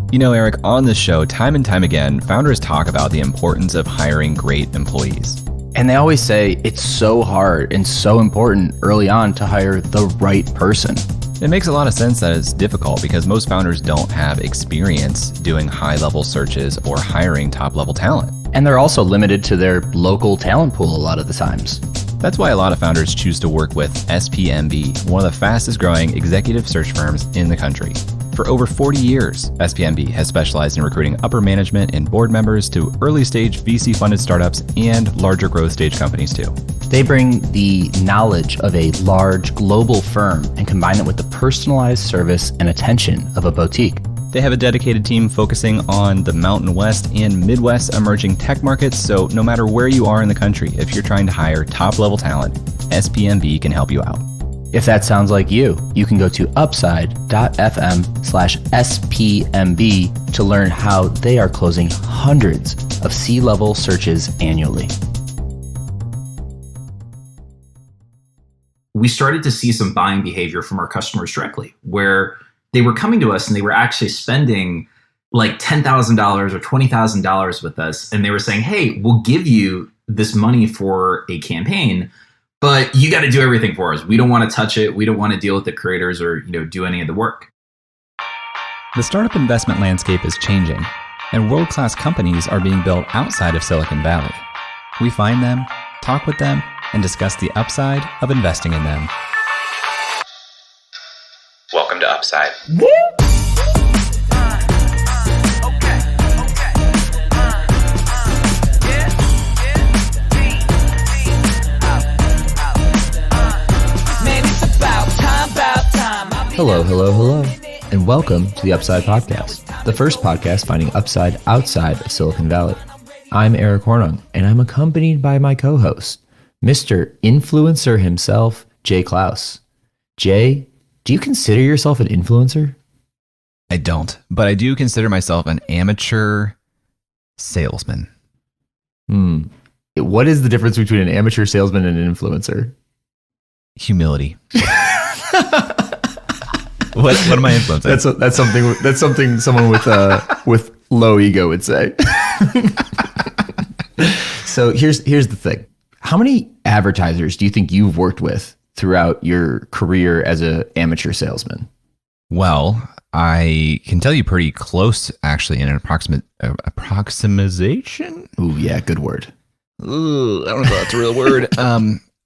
You know, Eric, on this show, time and time again, founders talk about the importance of hiring great employees. And they always say it's so hard and so important early on to hire the right person. It makes a lot of sense that it's difficult because most founders don't have experience doing high-level searches or hiring top-level talent. And they're also limited to their local talent pool a lot of the times. That's why a lot of founders choose to work with SPMB, one of the fastest growing executive search firms in the country. For over 40 years, SPMB has specialized in recruiting upper management and board members to early stage VC-funded startups and larger growth stage companies too. They bring the knowledge of a large global firm and combine it with the personalized service and attention of a boutique. They have a dedicated team focusing on the Mountain West and Midwest emerging tech markets, so no matter where you are in the country, if you're trying to hire top-level talent, SPMB can help you out. If that sounds like you can go to upside.fm/SPMB to learn how they are closing hundreds of C-level searches annually. We started to see some buying behavior from our customers directly, where they were coming to us and they were actually spending like $10,000 or $20,000 with us. And they were saying, hey, we'll give you this money for a campaign, but you got to do everything for us. We don't want to touch it. We don't want to deal with the creators or do any of the work. The startup investment landscape is changing, and world-class companies are being built outside of Silicon Valley. We find them, talk with them, and discuss the upside of investing in them. Welcome to Upside. Hello, and welcome to the Upside Podcast, the first podcast finding upside outside of Silicon Valley. I'm Eric Hornung, and I'm accompanied by my co-host, Mr. Influencer himself, Jay Klaus. Jay, do you consider yourself an influencer? I don't, but I do consider myself an amateur salesman. What is the difference between an amateur salesman and an influencer? Humility. What am I influencing? That's something someone with low ego would say. So here's the thing. How many advertisers do you think you've worked with throughout your career as an amateur salesman? Well, I can tell you pretty close, actually, in an approximation. Ooh, yeah, good word. Ooh, I don't know if that's a real word.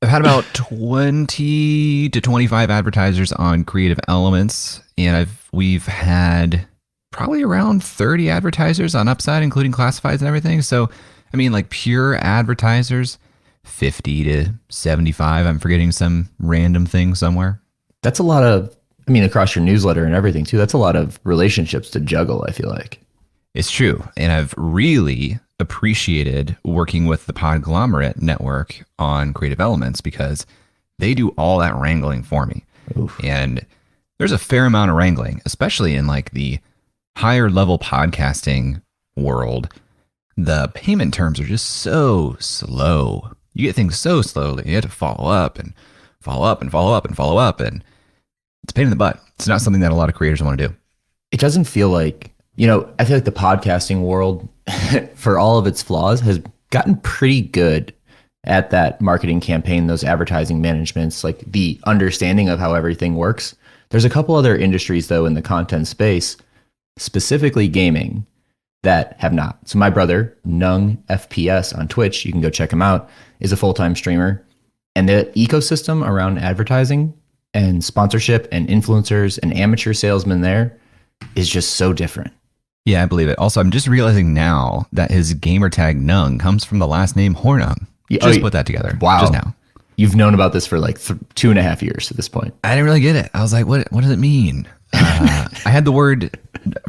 I've had about 20 to 25 advertisers on Creative Elements, and we've had probably around 30 advertisers on Upside, including classifieds and everything. So, I mean, like pure advertisers, 50 to 75. I'm forgetting some random thing somewhere. That's a lot of, across your newsletter and everything too, that's a lot of relationships to juggle, I feel like. It's true. And I've really appreciated working with the Podglomerate network on Creative Elements because they do all that wrangling for me. Oof. And there's a fair amount of wrangling, especially in like the higher level podcasting world. The payment terms are just so slow. You get things so slowly. You have to follow up and follow up and follow up and follow up. And it's a pain in the butt. It's not something that a lot of creators want to do. It doesn't feel like, I feel like the podcasting world, for all of its flaws, has gotten pretty good at that marketing campaign, those advertising managements, like the understanding of how everything works. There's a couple other industries, though, in the content space, specifically gaming, that have not. So my brother, Nung FPS on Twitch, you can go check him out, is a full-time streamer. And the ecosystem around advertising and sponsorship and influencers and amateur salesmen there is just so different. Yeah, I believe it. Also, I'm just realizing now that his gamer tag Nung comes from the last name Hornung. Put that together. Wow. Just now. You've known about this for like 2.5 years at this point. I didn't really get it. I was like, what does it mean? I had the word,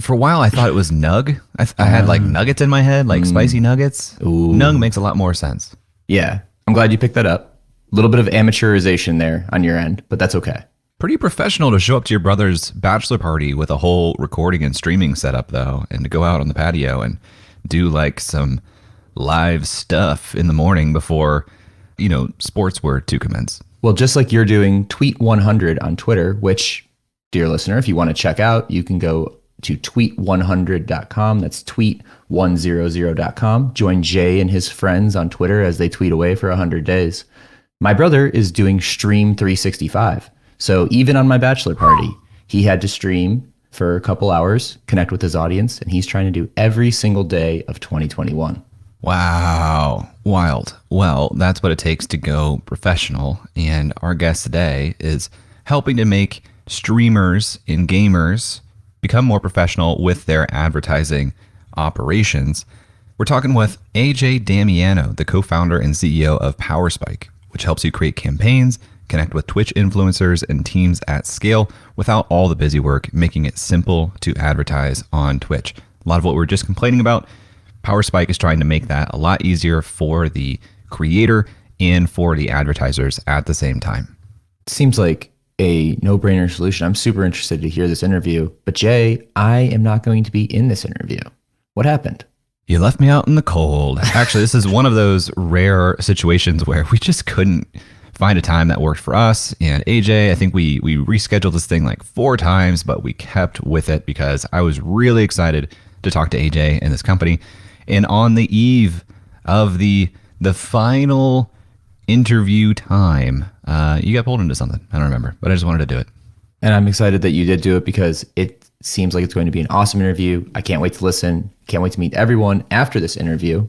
for a while I thought it was nug. I had like nuggets in my head, like spicy nuggets. Ooh. Nung makes a lot more sense. Yeah, I'm glad you picked that up. A little bit of amateurization there on your end, but that's okay. Pretty professional to show up to your brother's bachelor party with a whole recording and streaming setup, though, and to go out on the patio and do like some live stuff in the morning before, sports were to commence. Well, just like you're doing Tweet 100 on Twitter, which, dear listener, if you want to check out, you can go to tweet100.com. That's tweet100.com. Join Jay and his friends on Twitter as they tweet away for 100 days. My brother is doing Stream 365. So even on my bachelor party, he had to stream for a couple hours, connect with his audience, and he's trying to do every single day of 2021. Wow. Wild. Well, that's what it takes to go professional. And our guest today is helping to make streamers and gamers become more professional with their advertising operations. We're talking with AJ Damiano, the co-founder and CEO of Powerspike, which helps you create campaigns, connect with Twitch influencers and teams at scale without all the busy work, making it simple to advertise on Twitch. A lot of what we were just complaining about, Powerspike is trying to make that a lot easier for the creator and for the advertisers at the same time. Seems like a no-brainer solution. I'm super interested to hear this interview. But Jay, I am not going to be in this interview. What happened? You left me out in the cold. Actually, this is one of those rare situations where we just couldn't find a time that worked for us. And AJ, I think we rescheduled this thing like 4 times, but we kept with it because I was really excited to talk to AJ and this company. And on the eve of the final interview time, you got pulled into something. I don't remember, but I just wanted to do it. And I'm excited that you did do it because it seems like it's going to be an awesome interview. I can't wait to listen. Can't wait to meet everyone after this interview.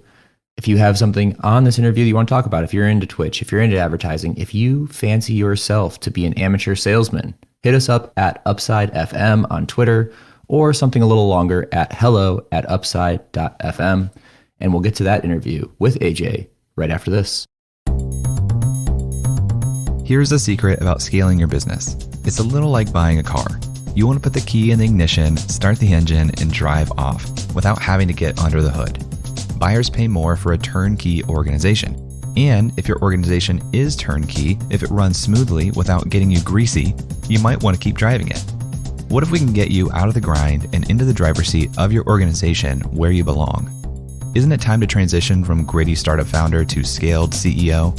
If you have something on this interview that you want to talk about, if you're into Twitch, if you're into advertising, if you fancy yourself to be an amateur salesman, hit us up at Upside FM on Twitter or something a little longer at hello@upside.fm. And we'll get to that interview with AJ right after this. Here's the secret about scaling your business. It's a little like buying a car. You want to put the key in the ignition, start the engine, and drive off without having to get under the hood. Buyers pay more for a turnkey organization. And if your organization is turnkey, if it runs smoothly without getting you greasy, you might want to keep driving it. What if we can get you out of the grind and into the driver's seat of your organization where you belong? Isn't it time to transition from gritty startup founder to scaled CEO?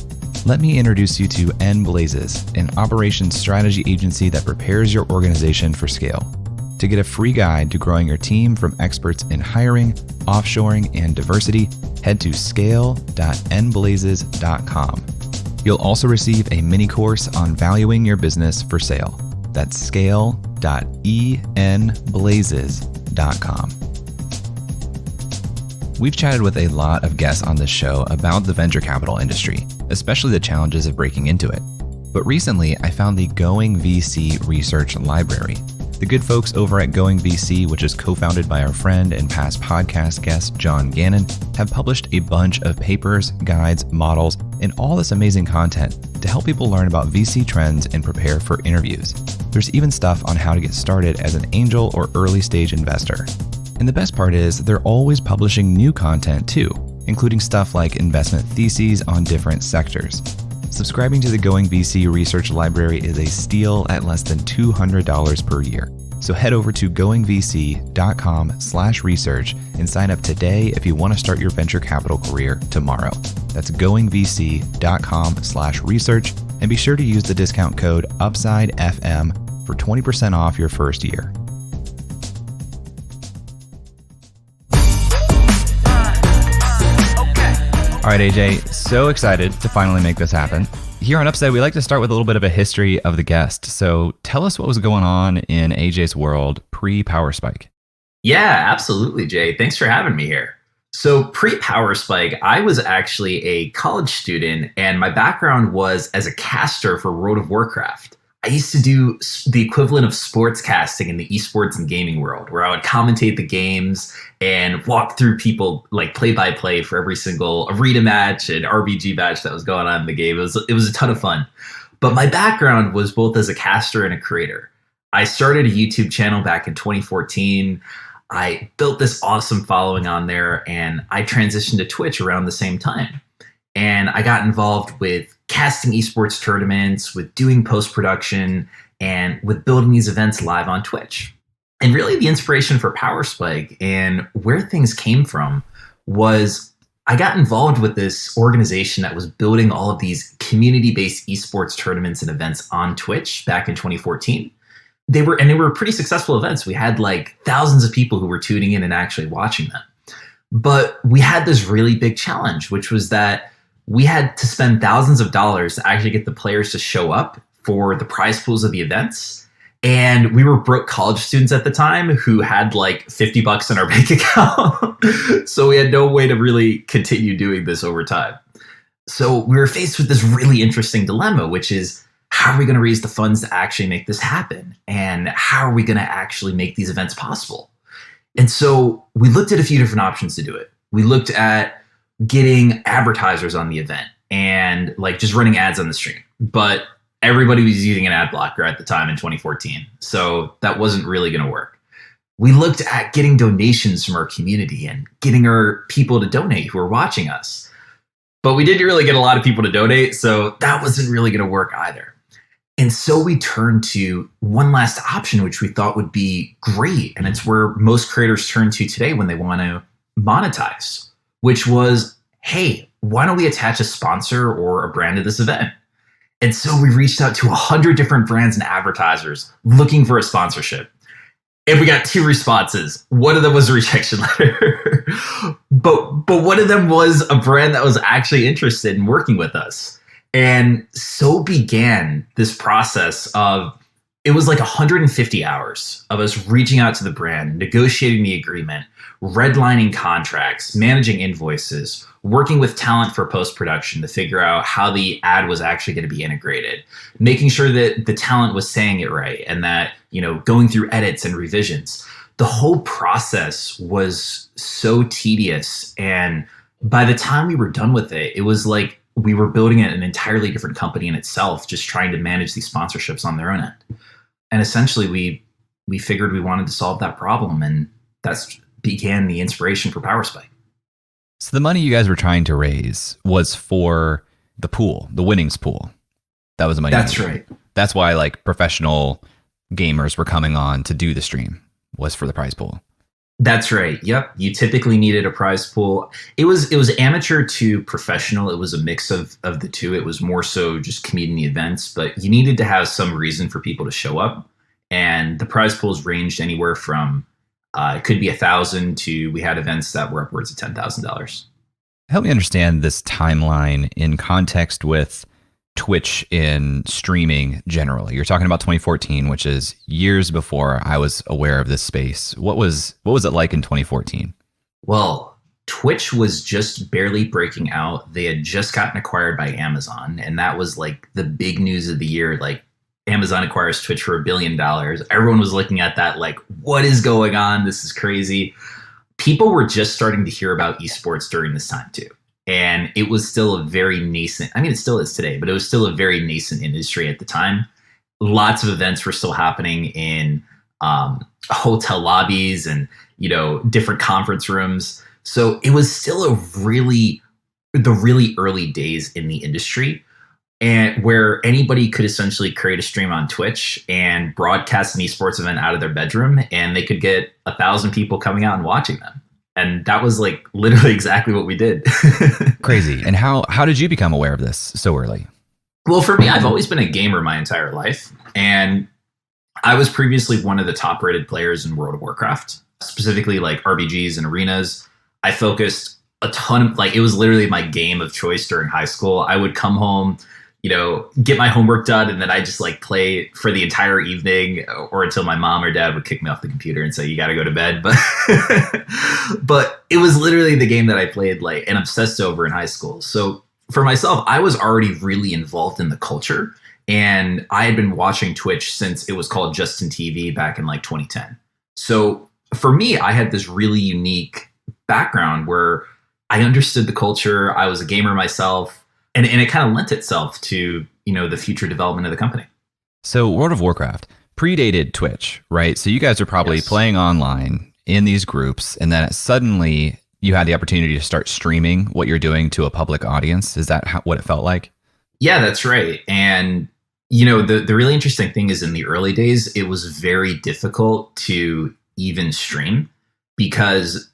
Let me introduce you to Blazes, an operations strategy agency that prepares your organization for scale. To get a free guide to growing your team from experts in hiring, offshoring, and diversity, head to scale.nblazes.com. You'll also receive a mini course on valuing your business for sale. That's scale.enblazes.com. We've chatted with a lot of guests on this show about the venture capital industry, especially the challenges of breaking into it. But recently, I found the Going VC Research Library. The good folks over at Going VC, which is co-founded by our friend and past podcast guest, John Gannon, have published a bunch of papers, guides, models, and all this amazing content to help people learn about VC trends and prepare for interviews. There's even stuff on how to get started as an angel or early stage investor. And the best part is they're always publishing new content too, including stuff like investment theses on different sectors. Subscribing to the Going VC Research Library is a steal at less than $200 per year. So head over to goingvc.com/research and sign up today if you want to start your venture capital career tomorrow. That's goingvc.com/research, and be sure to use the discount code UPSIDEFM for 20% off your first year. All right, AJ, so excited to finally make this happen. Here on Upside, we like to start with a little bit of a history of the guest. So tell us what was going on in AJ's world pre-Powerspike. Yeah, absolutely, Jay. Thanks for having me here. So pre-Powerspike, I was actually a college student, and my background was as a caster for World of Warcraft. I used to do the equivalent of sports casting in the esports and gaming world, where I would commentate the games and walk through people like play by play for every single arena match and RBG match that was going on in the game. It was a ton of fun. But my background was both as a caster and a creator. I started a YouTube channel back in 2014. I built this awesome following on there, and I transitioned to Twitch around the same time. And I got involved with casting esports tournaments, with doing post-production, and with building these events live on Twitch. And really the inspiration for Powerspike and where things came from was I got involved with this organization that was building all of these community-based esports tournaments and events on Twitch back in 2014. they were pretty successful events. We had like thousands of people who were tuning in and actually watching them. But we had this really big challenge, which was that we had to spend thousands of dollars to actually get the players to show up for the prize pools of the events. And we were broke college students at the time who had like $50 in our bank account. So we had no way to really continue doing this over time. So we were faced with this really interesting dilemma, which is, how are we going to raise the funds to actually make this happen? And how are we going to actually make these events possible? And so we looked at a few different options to do it. We looked at getting advertisers on the event and like just running ads on the stream. But everybody was using an ad blocker at the time in 2014. So that wasn't really going to work. We looked at getting donations from our community and getting our people to donate who are watching us. But we didn't really get a lot of people to donate. So that wasn't really going to work either. And so we turned to one last option, which we thought would be great. And it's where most creators turn to today when they want to monetize, which was, hey, why don't we attach a sponsor or a brand to this event? And so we reached out to 100 different brands and advertisers looking for a sponsorship. And we got 2 responses. One of them was a rejection letter. but one of them was a brand that was actually interested in working with us. And so began this process of, it was like 150 hours of us reaching out to the brand, negotiating the agreement, redlining contracts, managing invoices, working with talent for post-production to figure out how the ad was actually going to be integrated, making sure that the talent was saying it right and that, going through edits and revisions. The whole process was so tedious. And by the time we were done with it, it was like, we were building an entirely different company in itself, just trying to manage these sponsorships on their own end. And essentially, we figured we wanted to solve that problem, and that's began the inspiration for Powerspike. So the money you guys were trying to raise was for the pool, the winnings pool. That was the money. That's right. That's why like professional gamers were coming on to do the stream, was for the prize pool. That's right. Yep. You typically needed a prize pool. It was amateur to professional. It was a mix of the two. It was more so just community events, but you needed to have some reason for people to show up. And the prize pools ranged anywhere from it could be $1,000 to, we had events that were upwards of $10,000. Help me understand this timeline in context with Twitch in streaming generally. You're talking about 2014, which is years before I was aware of this space. What was it like in 2014? Well, Twitch was just barely breaking out. They had just gotten acquired by Amazon, and that was like the big news of the year. Like, Amazon acquires Twitch for $1 billion. Everyone was looking at that like, what is going on? This is crazy. People were just starting to hear about esports during this time too. And it was still a very nascent, it still is today, but it was still a very nascent industry at the time. Lots of events were still happening in hotel lobbies and, different conference rooms. So it was still the really early days in the industry, and where anybody could essentially create a stream on Twitch and broadcast an esports event out of their bedroom, and they could get 1,000 people coming out and watching them. And that was like literally exactly what we did. Crazy. And how did you become aware of this so early? Well, for me, I've always been a gamer my entire life. And I was previously one of the top rated players in World of Warcraft, specifically like RPGs and arenas. I focused a ton of, it was literally my game of choice during high school. I would come home, get my homework done, and then I just play for the entire evening or until my mom or dad would kick me off the computer and say, you got to go to bed. But it was literally the game that I played and obsessed over in high school. So for myself, I was already really involved in the culture, and I had been watching Twitch since it was called Justin TV back in 2010. So for me, I had this really unique background where I understood the culture. I was a gamer myself. And it kind of lent itself to, the future development of the company. So World of Warcraft predated Twitch, right? So you guys are probably Yes. playing online in these groups, and then suddenly you had the opportunity to start streaming what you're doing to a public audience. Is that what it felt like? Yeah, that's right. And, the really interesting thing is in the early days, it was very difficult to even stream because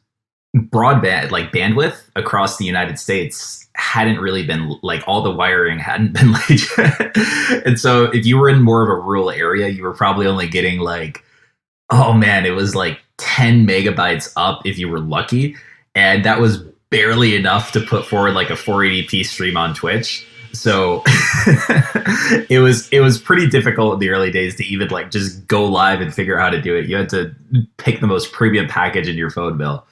broadband, like bandwidth across the United States hadn't really been like, all the wiring hadn't been laid yet. And so if you were in more of a rural area, you were probably only getting like, oh man, it was like 10 megabytes up if you were lucky. And that was barely enough to put forward like a 480p stream on Twitch. So it was pretty difficult in the early days to even like just go live and figure out how to do it. You had to pick the most premium package in your phone bill.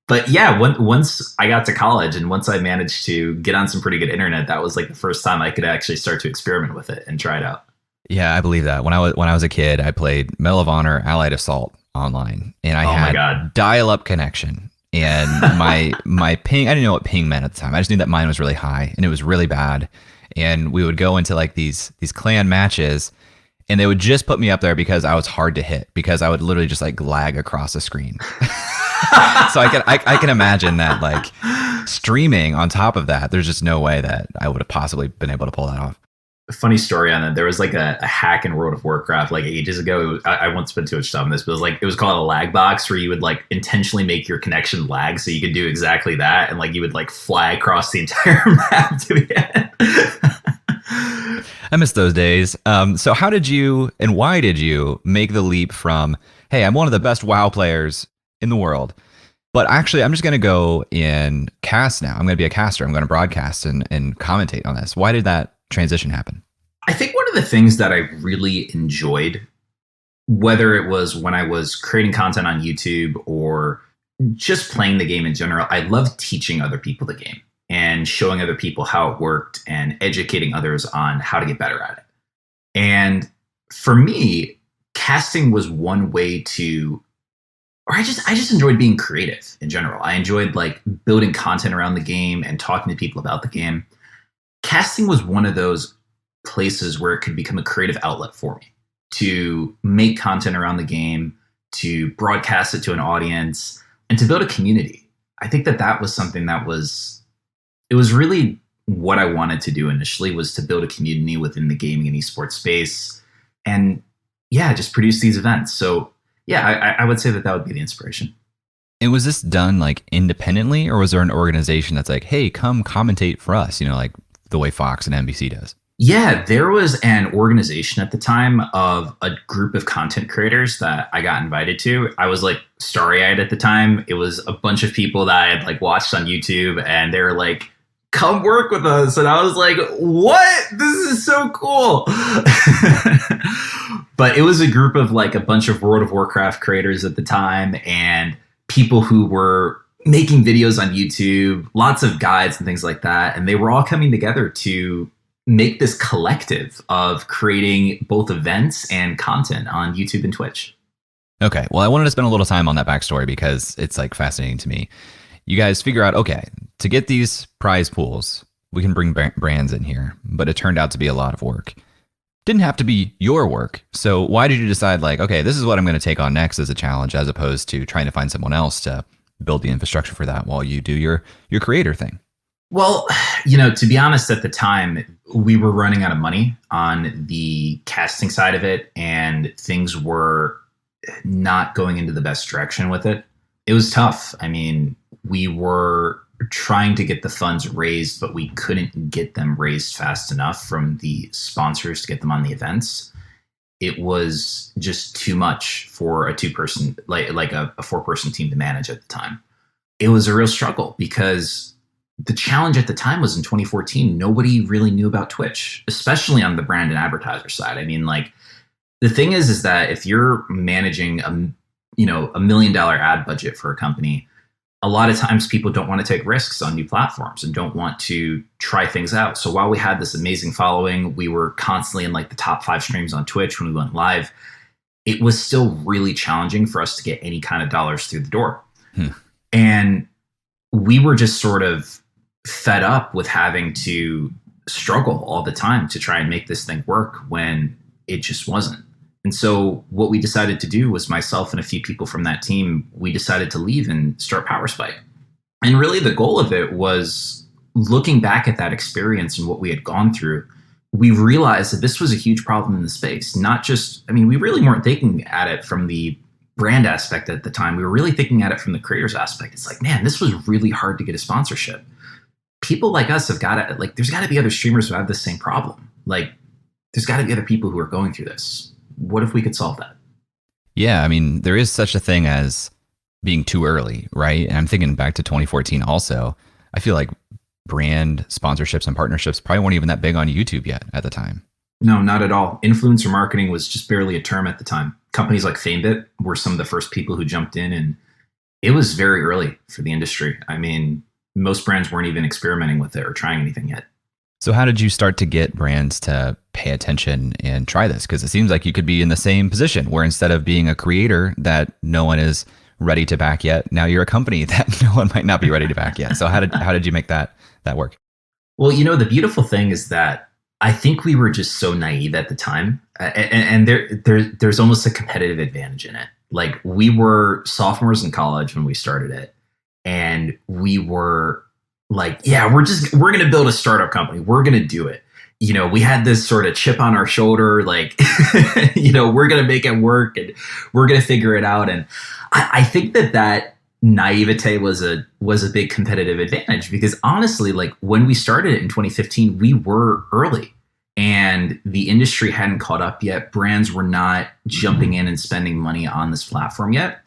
But yeah, once I got to college and once I managed to get on some pretty good internet, that was like the first time I could actually start to experiment with it and try it out. Yeah, I believe that. When I was a kid, I played Medal of Honor Allied Assault online, and I had dial-up connection. And my ping, I didn't know what ping meant at the time. I just knew that mine was really high and it was really bad. And we would go into like these clan matches, and they would just put me up there because I was hard to hit, because I would literally just like lag across the screen. So I can imagine that, like, streaming on top of that, there's just no way that I would have possibly been able to pull that off. Funny story on that. There was like a hack in World of Warcraft like ages ago. I won't spend too much time on this, but it was called a lag box, where you would like intentionally make your connection lag so you could do exactly that, and like you would like fly across the entire map to the end. I miss those days. So how did you and why did you make the leap from, hey, I'm one of the best WoW players in the world, but actually I'm just going to go in cast now. I'm going to be a caster. I'm going to broadcast and commentate on this. Why did that transition happen? I think one of the things that I really enjoyed, whether it was when I was creating content on YouTube or just playing the game in general, I loved teaching other people the game and showing other people how it worked and educating others on how to get better at it. And for me, casting was one way to, or I just enjoyed being creative in general. I enjoyed like building content around the game and talking to people about the game. Casting was one of those places where it could become a creative outlet for me to make content around the game, to broadcast it to an audience, and to build a community. I think that was something that it was really what I wanted to do initially, was to build a community within the gaming and esports space, and yeah, just produce these events. So yeah, I would say that would be the inspiration. And was this done like independently, or was there an organization that's like, hey, come commentate for us, like the way Fox and NBC does? Yeah, there was an organization at the time of a group of content creators that I got invited to. I was like starry-eyed at the time. It was a bunch of people that I had like watched on YouTube, and they were like, come work with us. And I was like, what? This is so cool. But it was a group of like a bunch of World of Warcraft creators at the time, and people who were making videos on YouTube, lots of guides and things like that. And they were all coming together to make this collective of creating both events and content on YouTube and Twitch. Okay. Well, I wanted to spend a little time on that backstory because it's like fascinating to me. You guys figure out, okay, to get these prize pools, we can bring brands in here, but it turned out to be a lot of work. Didn't have to be your work. So why did you decide like, okay, this is what I'm going to take on next as a challenge, as opposed to trying to find someone else to build the infrastructure for that while you do your creator thing? Well, to be honest, at the time, we were running out of money on the casting side of it, and things were not going into the best direction with it. It was tough. I mean, we were trying to get the funds raised, but we couldn't get them raised fast enough from the sponsors to get them on the events. It was just too much for a two-person, like a four-person team to manage at the time. It was a real struggle because the challenge at the time was in 2014, nobody really knew about Twitch, especially on the brand and advertiser side. I mean, like, the thing is that if you're managing $1 million ad budget for a company, a lot of times people don't want to take risks on new platforms and don't want to try things out. So while we had this amazing following, we were constantly in like the top 5 streams on Twitch when we went live, it was still really challenging for us to get any kind of dollars through the door. And we were just sort of fed up with having to struggle all the time to try and make this thing work when it just wasn't. And so what we decided to do was, myself and a few people from that team, we decided to leave and start Powerspike. And really the goal of it was, looking back at that experience and what we had gone through, we realized that this was a huge problem in the space. Not just, I mean, we really weren't thinking at it from the brand aspect at the time. We were really thinking at it from the creators aspect. It's like, man, this was really hard to get a sponsorship. People like us have got to, like, there's got to be other streamers who have the same problem. Like, there's got to be other people who are going through this. What if we could solve that? Yeah, I mean, there is such a thing as being too early, right? And I'm thinking back to 2014 also. I feel like brand sponsorships and partnerships probably weren't even that big on YouTube yet at the time. No, not at all. Influencer marketing was just barely a term at the time. Companies like FameBit were some of the first people who jumped in, and it was very early for the industry. I mean, most brands weren't even experimenting with it or trying anything yet. So how did you start to get brands to pay attention and try this? Because it seems like you could be in the same position where instead of being a creator that no one is ready to back yet, now you're a company that no one might not be ready to back yet. So how did you make that work? Well, the beautiful thing is that I think we were just so naive at the time, and there's almost a competitive advantage in it. Like, we were sophomores in college when we started it, and we were like, yeah, we're going to build a startup company. We're going to do it. We had this sort of chip on our shoulder, like, we're going to make it work and we're going to figure it out. And I think that naivete was a big competitive advantage, because honestly, like, when we started it in 2015, we were early and the industry hadn't caught up yet. Brands were not jumping in and spending money on this platform yet.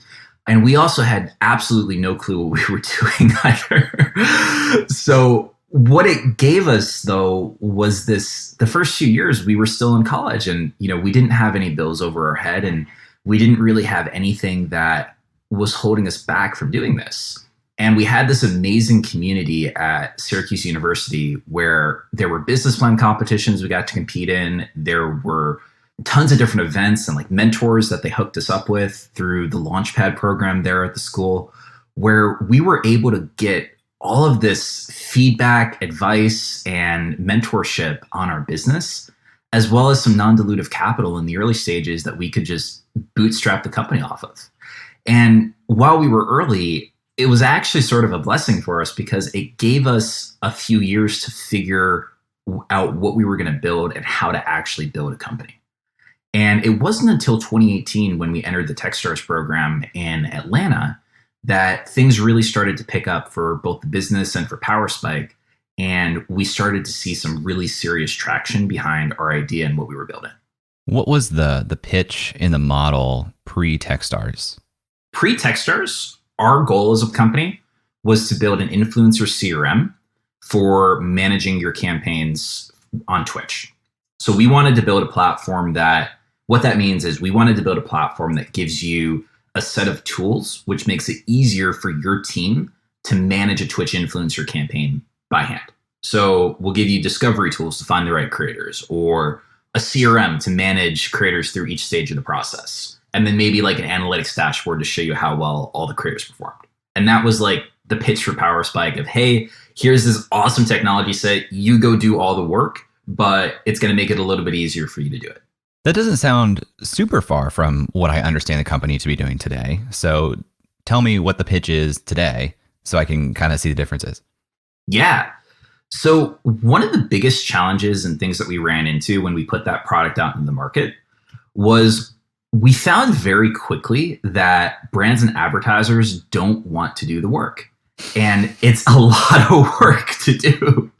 And we also had absolutely no clue what we were doing either. So what it gave us, though, was the first few years we were still in college, and, we didn't have any bills over our head, and we didn't really have anything that was holding us back from doing this. And we had this amazing community at Syracuse University where there were business plan competitions we got to compete in. There were tons of different events and like mentors that they hooked us up with through the Launchpad program there at the school, where we were able to get all of this feedback, advice, and mentorship on our business, as well as some non-dilutive capital in the early stages that we could just bootstrap the company off of. And while we were early, it was actually sort of a blessing for us, because it gave us a few years to figure out what we were going to build and how to actually build a company. And it wasn't until 2018, when we entered the Techstars program in Atlanta, that things really started to pick up for both the business and for Powerspike. And we started to see some really serious traction behind our idea and what we were building. What was the pitch in the model pre-Techstars? Pre-Techstars, our goal as a company was to build an influencer CRM for managing your campaigns on Twitch. So we wanted to build a platform what that means is we wanted to build a platform that gives you a set of tools, which makes it easier for your team to manage a Twitch influencer campaign by hand. So we'll give you discovery tools to find the right creators, or a CRM to manage creators through each stage of the process. And then maybe like an analytics dashboard to show you how well all the creators performed. And that was like the pitch for Powerspike of, hey, here's this awesome technology set. You go do all the work, but it's going to make it a little bit easier for you to do it. That doesn't sound super far from what I understand the company to be doing today. So tell me what the pitch is today so I can kind of see the differences. Yeah. So one of the biggest challenges and things that we ran into when we put that product out in the market was we found very quickly that brands and advertisers don't want to do the work. And it's a lot of work to do.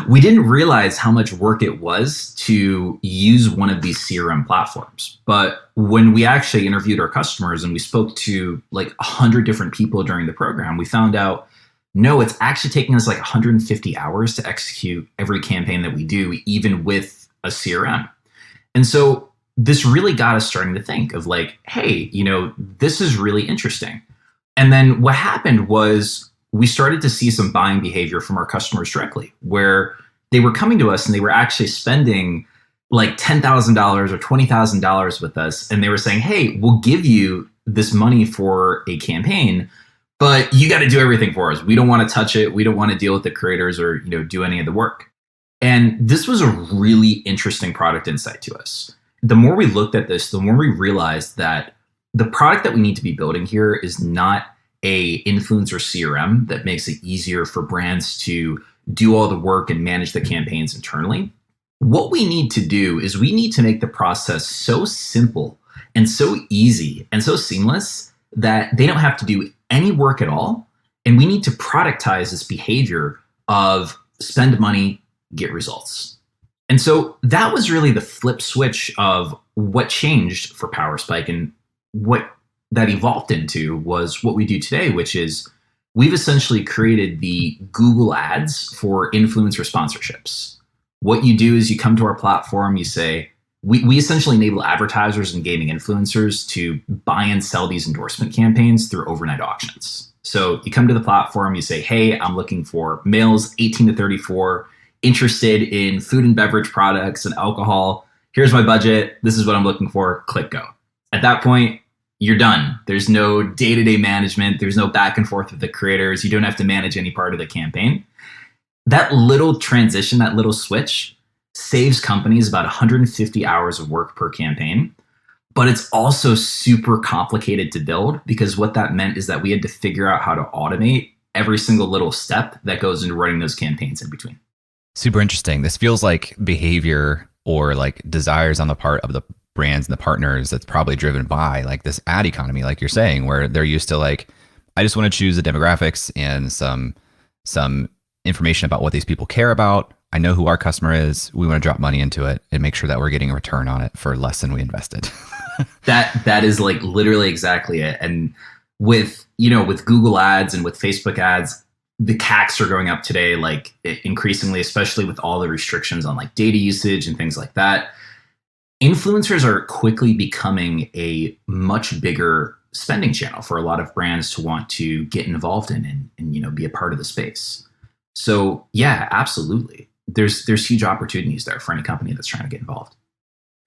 We didn't realize how much work it was to use one of these CRM platforms. But when we actually interviewed our customers and we spoke to like 100 different people during the program, we found out, no, it's actually taking us like 150 hours to execute every campaign that we do, even with a CRM. And so this really got us starting to think of like, hey, this is really interesting. And then what happened was we started to see some buying behavior from our customers directly, where they were coming to us and they were actually spending like $10,000 or $20,000 with us. And they were saying, hey, we'll give you this money for a campaign, but you got to do everything for us. We don't want to touch it. We don't want to deal with the creators or, do any of the work. And this was a really interesting product insight to us. The more we looked at this, the more we realized that the product that we need to be building here is not a influencer CRM that makes it easier for brands to do all the work and manage the campaigns internally. What we need to do is we need to make the process so simple and so easy and so seamless that they don't have to do any work at all. And we need to productize this behavior of spend money, get results. And so that was really the flip switch of what changed for Powerspike, and what that evolved into was what we do today, which is we've essentially created the Google Ads for influencer sponsorships. What you do is you come to our platform, you say, we essentially enable advertisers and gaming influencers to buy and sell these endorsement campaigns through overnight auctions. So you come to the platform, you say, hey, I'm looking for males 18 to 34, interested in food and beverage products and alcohol. Here's my budget. This is what I'm looking for. Click go. At that point, you're done. There's no day-to-day management. There's no back and forth with the creators. You don't have to manage any part of the campaign. That little transition, that little switch saves companies about 150 hours of work per campaign. But it's also super complicated to build, because what that meant is that we had to figure out how to automate every single little step that goes into running those campaigns in between. Super interesting. This feels like behavior or like desires on the part of the brands and the partners that's probably driven by like this ad economy, like you're saying, where they're used to like, I just want to choose the demographics and some information about what these people care about. I know who our customer is. We want to drop money into it and make sure that we're getting a return on it for less than we invested. That is like literally exactly it. And with Google ads and with Facebook ads, the CACs are going up today, like increasingly, especially with all the restrictions on like data usage and things like that. Influencers are quickly becoming a much bigger spending channel for a lot of brands to want to get involved in and be a part of the space. So yeah, absolutely. There's huge opportunities there for any company that's trying to get involved.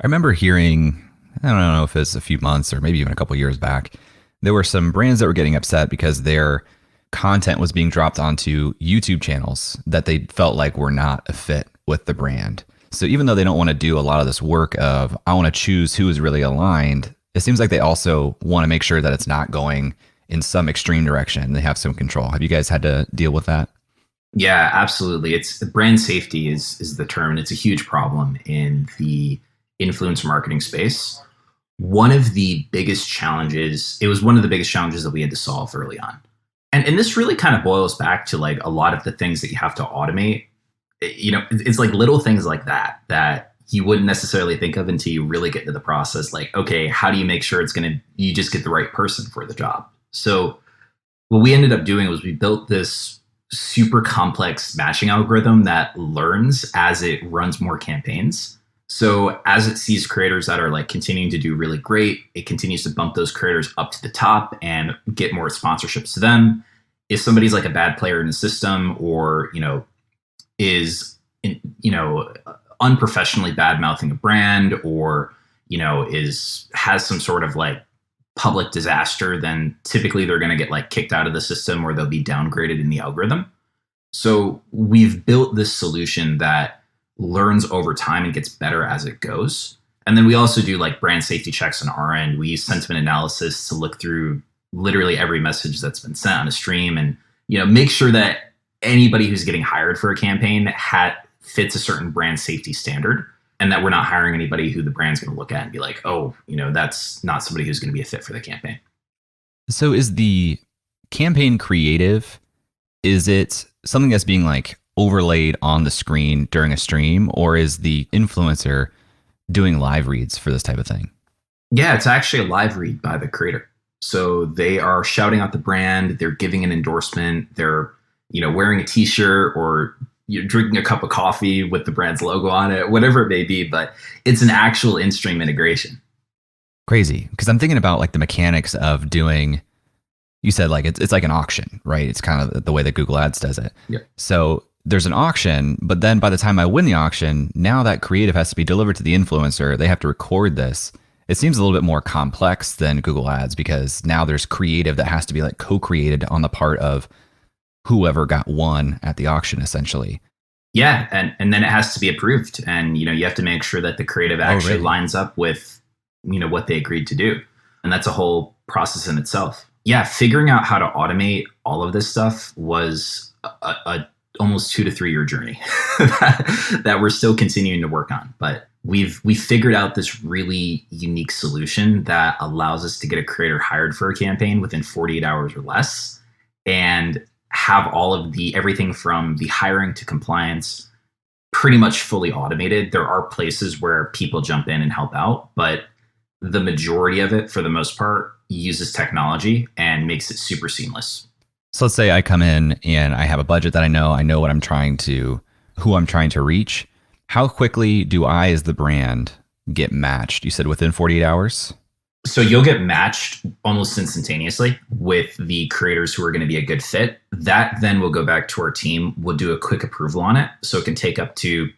I remember hearing, I don't know if it's a few months or maybe even a couple years back, there were some brands that were getting upset because their content was being dropped onto YouTube channels that they felt like were not a fit with the brand. So even though they don't want to do a lot of this work of, I want to choose who is really aligned, it seems like they also want to make sure that it's not going in some extreme direction. They have some control. Have you guys had to deal with that? Yeah, absolutely. It's brand safety is the term, and it's a huge problem in the influencer marketing space. One of the biggest challenges that we had to solve early on. And this really kind of boils back to like a lot of the things that you have to automate. It's like little things like that you wouldn't necessarily think of until you really get into the process. Like, okay, how do you make sure you just get the right person for the job? So what we ended up doing was we built this super complex matching algorithm that learns as it runs more campaigns. So as it sees creators that are like continuing to do really great, it continues to bump those creators up to the top and get more sponsorships to them. If somebody's like a bad player in the system or, is, unprofessionally bad mouthing a brand or, has some sort of like public disaster, then typically they're going to get like kicked out of the system or they'll be downgraded in the algorithm. So we've built this solution that learns over time and gets better as it goes. And then we also do like brand safety checks on our end. We use sentiment analysis to look through literally every message that's been sent on a stream and, make sure that anybody who's getting hired for a campaign fits a certain brand safety standard, and that we're not hiring anybody who the brand's going to look at and be like, oh, that's not somebody who's going to be a fit for the campaign. So is the campaign creative, is it something that's being like overlaid on the screen during a stream, or is the influencer doing live reads for this type of thing? Yeah, it's actually a live read by the creator. So they are shouting out the brand, they're giving an endorsement, they're, wearing a t-shirt or you're drinking a cup of coffee with the brand's logo on it, whatever it may be, but it's an actual in-stream integration. Crazy. Because I'm thinking about like the mechanics of doing, you said like it's like an auction, right? It's kind of the way that Google Ads does it. Yeah. So there's an auction, but then by the time I win the auction, now that creative has to be delivered to the influencer. They have to record this. It seems a little bit more complex than Google Ads because now there's creative that has to be like co-created on the part of whoever got won at the auction, essentially. Yeah, and then it has to be approved, and you have to make sure that the creative actually lines up with what they agreed to do, and that's a whole process in itself. Yeah, figuring out how to automate all of this stuff was a almost 2 to 3 year journey that we're still continuing to work on. But we figured out this really unique solution that allows us to get a creator hired for a campaign within 48 hours or less, and have all of everything from the hiring to compliance pretty much fully automated. There are places where people jump in and help out, but the majority of it, for the most part, uses technology and makes it super seamless. So let's say I come in and I have a budget that I know what who I'm trying to reach. How quickly do I, as the brand, get matched? You said within 48 hours? So you'll get matched almost instantaneously with the creators who are going to be a good fit. That then will go back to our team. We'll do a quick approval on it. So it can take up to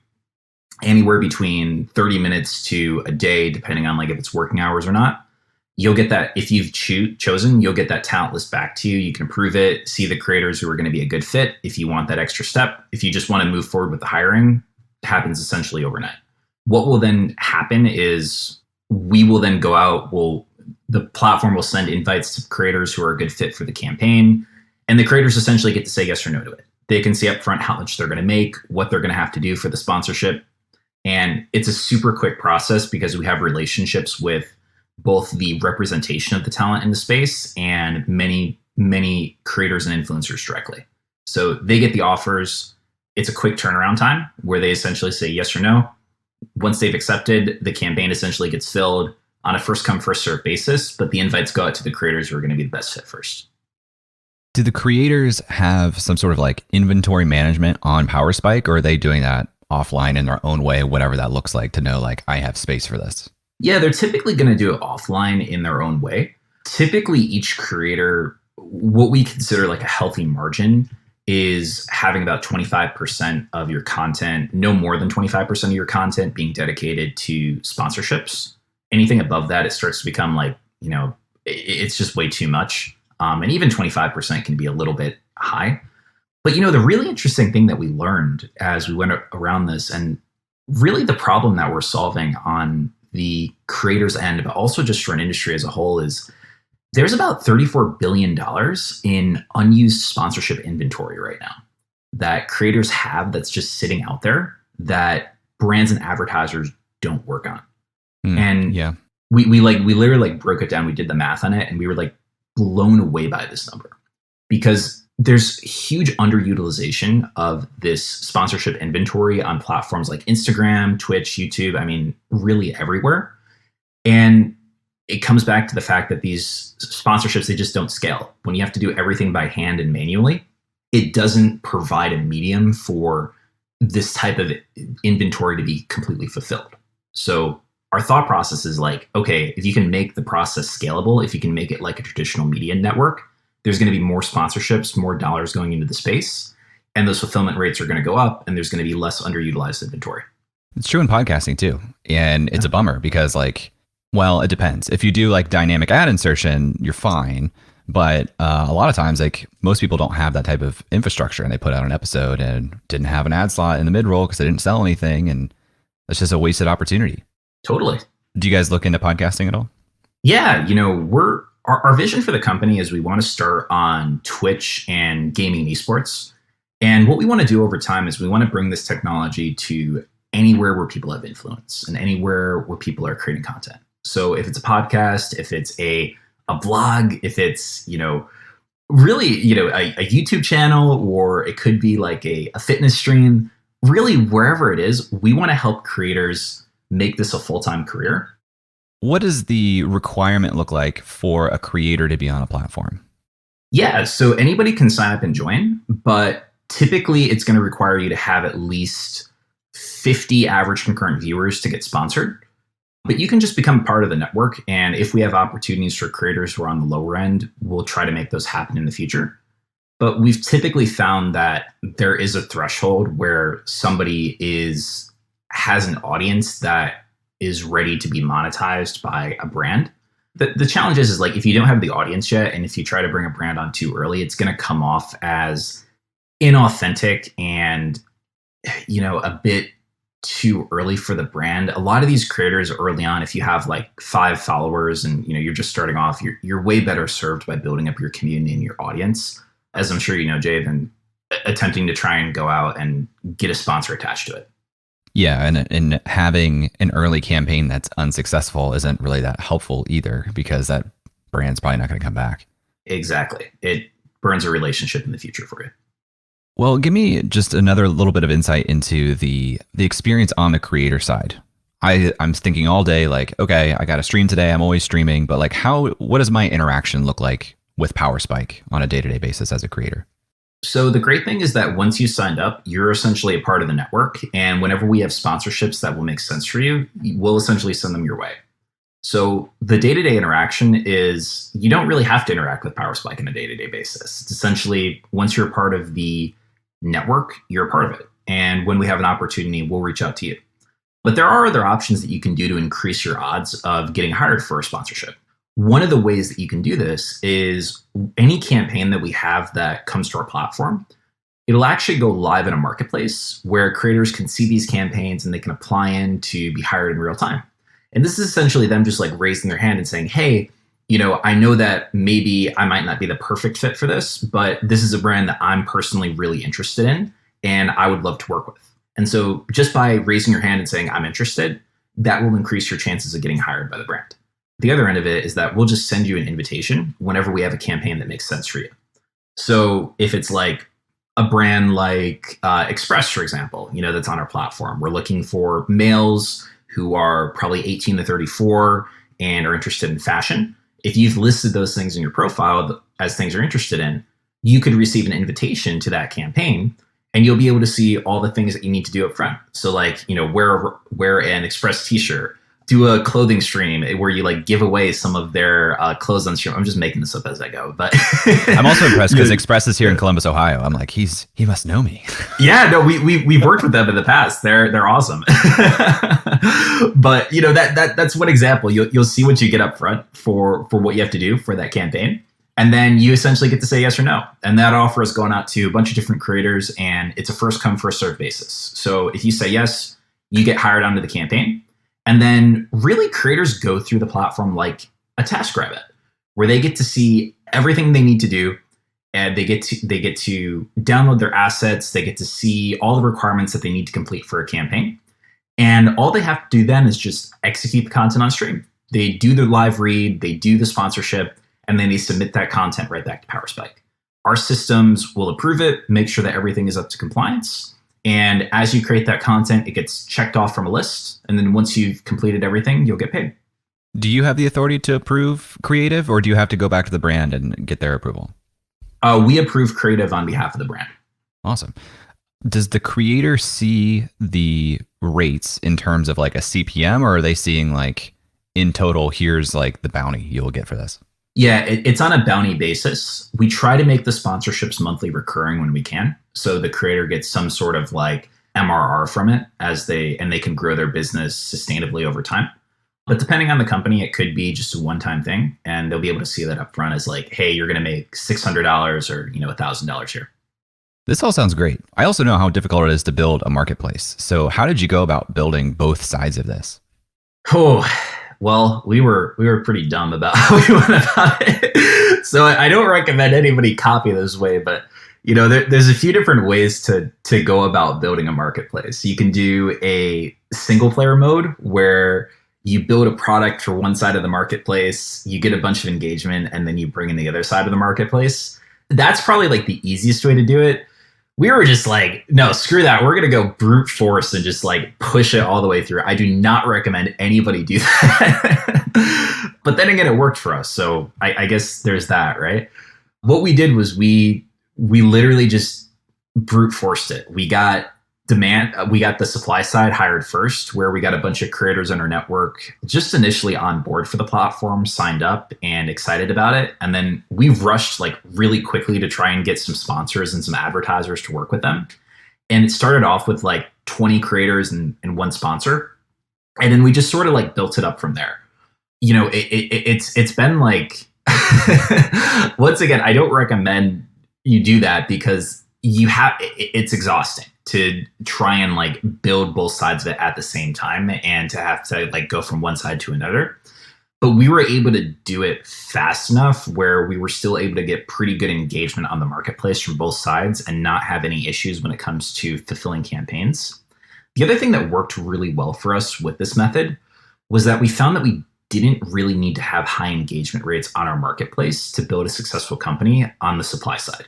anywhere between 30 minutes to a day, depending on like if it's working hours or not. You'll get that if you've chosen, you'll get that talent list back to you. You can approve it, see the creators who are going to be a good fit. If you want that extra step, if you just want to move forward with the hiring, it happens essentially overnight. What will then happen is we will then go out, the platform will send invites to creators who are a good fit for the campaign, and the creators essentially get to say yes or no to it. They can see up front how much they're going to make, what they're going to have to do for the sponsorship. And it's a super quick process because we have relationships with both the representation of the talent in the space and many, many creators and influencers directly. So they get the offers. It's a quick turnaround time where they essentially say yes or no. Once they've accepted, the campaign essentially gets filled on a first come, first served basis, but the invites go out to the creators who are going to be the best fit first. Do the creators have some sort of like inventory management on Powerspike, or are they doing that offline in their own way, whatever that looks like, to know like I have space for this? Yeah, they're typically going to do it offline in their own way. Typically, each creator, what we consider like a healthy margin, is having about 25% of your content, no more than 25% of your content being dedicated to sponsorships. Anything above that, it starts to become like, it's just way too much. And even 25% can be a little bit high. But, the really interesting thing that we learned as we went around this, and really the problem that we're solving on the creators end, but also just for an industry as a whole, is there's about $34 billion in unused sponsorship inventory right now that creators have that's just sitting out there that brands and advertisers don't work on. And yeah, we literally broke it down. We did the math on it, and we were like blown away by this number, because there's huge underutilization of this sponsorship inventory on platforms like Instagram, Twitch, YouTube. I mean, really everywhere. And it comes back to the fact that these sponsorships, they just don't scale. When you have to do everything by hand and manually, it doesn't provide a medium for this type of inventory to be completely fulfilled. So our thought process is like, okay, if you can make the process scalable, if you can make it like a traditional media network, there's going to be more sponsorships, more dollars going into the space, and those fulfillment rates are going to go up, and there's going to be less underutilized inventory. It's true in podcasting too. And it's a bummer because well, it depends. If you do like dynamic ad insertion, you're fine. But a lot of times, like most people don't have that type of infrastructure, and they put out an episode and didn't have an ad slot in the mid-roll because they didn't sell anything. And it's just a wasted opportunity. Totally. Do you guys look into podcasting at all? Yeah. Our vision for the company is we want to start on Twitch and gaming and esports. And what we want to do over time is we want to bring this technology to anywhere where people have influence and anywhere where people are creating content. So if it's a podcast, if it's a blog, if it's, really, a YouTube channel, or it could be like a fitness stream, really wherever it is, we want to help creators make this a full-time career. What does the requirement look like for a creator to be on a platform? Yeah, so anybody can sign up and join, but typically it's going to require you to have at least 50 average concurrent viewers to get sponsored. But you can just become part of the network. And if we have opportunities for creators who are on the lower end, we'll try to make those happen in the future. But we've typically found that there is a threshold where somebody has an audience that is ready to be monetized by a brand. The challenge is like, if you don't have the audience yet, and if you try to bring a brand on too early, it's going to come off as inauthentic and, a bit too early for the brand. A lot of these creators early on, if you have like 5 followers and you're just starting off, you're way better served by building up your community and your audience, as I'm sure you know, Jay, than attempting to try and go out and get a sponsor attached to it. Yeah, and having an early campaign that's unsuccessful isn't really that helpful either, because that brand's probably not going to come back. Exactly. It burns a relationship in the future for you. Well, give me just another little bit of insight into the experience on the creator side. I'm thinking all day like, okay, I got to stream today. I'm always streaming, but like what does my interaction look like with Powerspike on a day-to-day basis as a creator? So the great thing is that once you signed up, you're essentially a part of the network. And whenever we have sponsorships that will make sense for you, we'll essentially send them your way. So the day-to-day interaction is you don't really have to interact with Powerspike on a day-to-day basis. It's essentially once you're a part of the network, you're a part of it. And when we have an opportunity, we'll reach out to you. But there are other options that you can do to increase your odds of getting hired for a sponsorship. One of the ways that you can do this is any campaign that we have that comes to our platform, it'll actually go live in a marketplace where creators can see these campaigns and they can apply in to be hired in real time. And this is essentially them just like raising their hand and saying, hey, I know that maybe I might not be the perfect fit for this, but this is a brand that I'm personally really interested in and I would love to work with. And so just by raising your hand and saying, I'm interested, that will increase your chances of getting hired by the brand. The other end of it is that we'll just send you an invitation whenever we have a campaign that makes sense for you. So if it's like a brand like Express, for example, that's on our platform, we're looking for males who are probably 18 to 34 and are interested in fashion. If you've listed those things in your profile as things you're interested in, you could receive an invitation to that campaign and you'll be able to see all the things that you need to do up front. So like, wear an Express t-shirt, do a clothing stream where you like give away some of their clothes on stream. I'm just making this up as I go, but I'm also impressed because Express is here in Columbus, Ohio. I'm like, he must know me. Yeah, no, we've worked with them in the past. They're awesome. But that's one example. You'll see what you get up front for what you have to do for that campaign. And then you essentially get to say yes or no. And that offer is going out to a bunch of different creators and it's a first come, first served basis. So if you say yes, you get hired onto the campaign. And then really creators go through the platform like a TaskRabbit, where they get to see everything they need to do. And they get to download their assets. They get to see all the requirements that they need to complete for a campaign. And all they have to do then is just execute the content on stream. They do their live read, they do the sponsorship, and then they submit that content right back to Powerspike. Our systems will approve it, make sure that everything is up to compliance. And as you create that content, it gets checked off from a list. And then once you've completed everything, you'll get paid. Do you have the authority to approve creative, or do you have to go back to the brand and get their approval? We approve creative on behalf of the brand. Awesome. Does the creator see the rates in terms of like a CPM, or are they seeing like in total, here's like the bounty you'll get for this? Yeah, it's on a bounty basis. We try to make the sponsorships monthly recurring when we can. So the creator gets some sort of like MRR from it and they can grow their business sustainably over time. But depending on the company, it could be just a one-time thing. And they'll be able to see that up front as like, hey, you're going to make $600 or $1,000 here. This all sounds great. I also know how difficult it is to build a marketplace. So how did you go about building both sides of this? Oh, well, we were pretty dumb about how we went about it. So I don't recommend anybody copy this way, but there's a few different ways to go about building a marketplace. You can do a single player mode where you build a product for one side of the marketplace, you get a bunch of engagement, and then you bring in the other side of the marketplace. That's probably like the easiest way to do it. We were just like, no, screw that. We're going to go brute force and just like push it all the way through. I do not recommend anybody do that. But then again, it worked for us. So I guess there's that, right? What we did was we literally just brute forced it. We got the supply side hired first, where we got a bunch of creators in our network just initially on board for the platform, signed up and excited about it. And then we rushed like really quickly to try and get some sponsors and some advertisers to work with them. And it started off with like 20 creators and one sponsor. And then we just sort of like built it up from there. It's been like, once again, I don't recommend you do that because it's exhausting to try and like build both sides of it at the same time and to have to like go from one side to another. But we were able to do it fast enough where we were still able to get pretty good engagement on the marketplace from both sides and not have any issues when it comes to fulfilling campaigns. The other thing that worked really well for us with this method was that we found that we didn't really need to have high engagement rates on our marketplace to build a successful company on the supply side.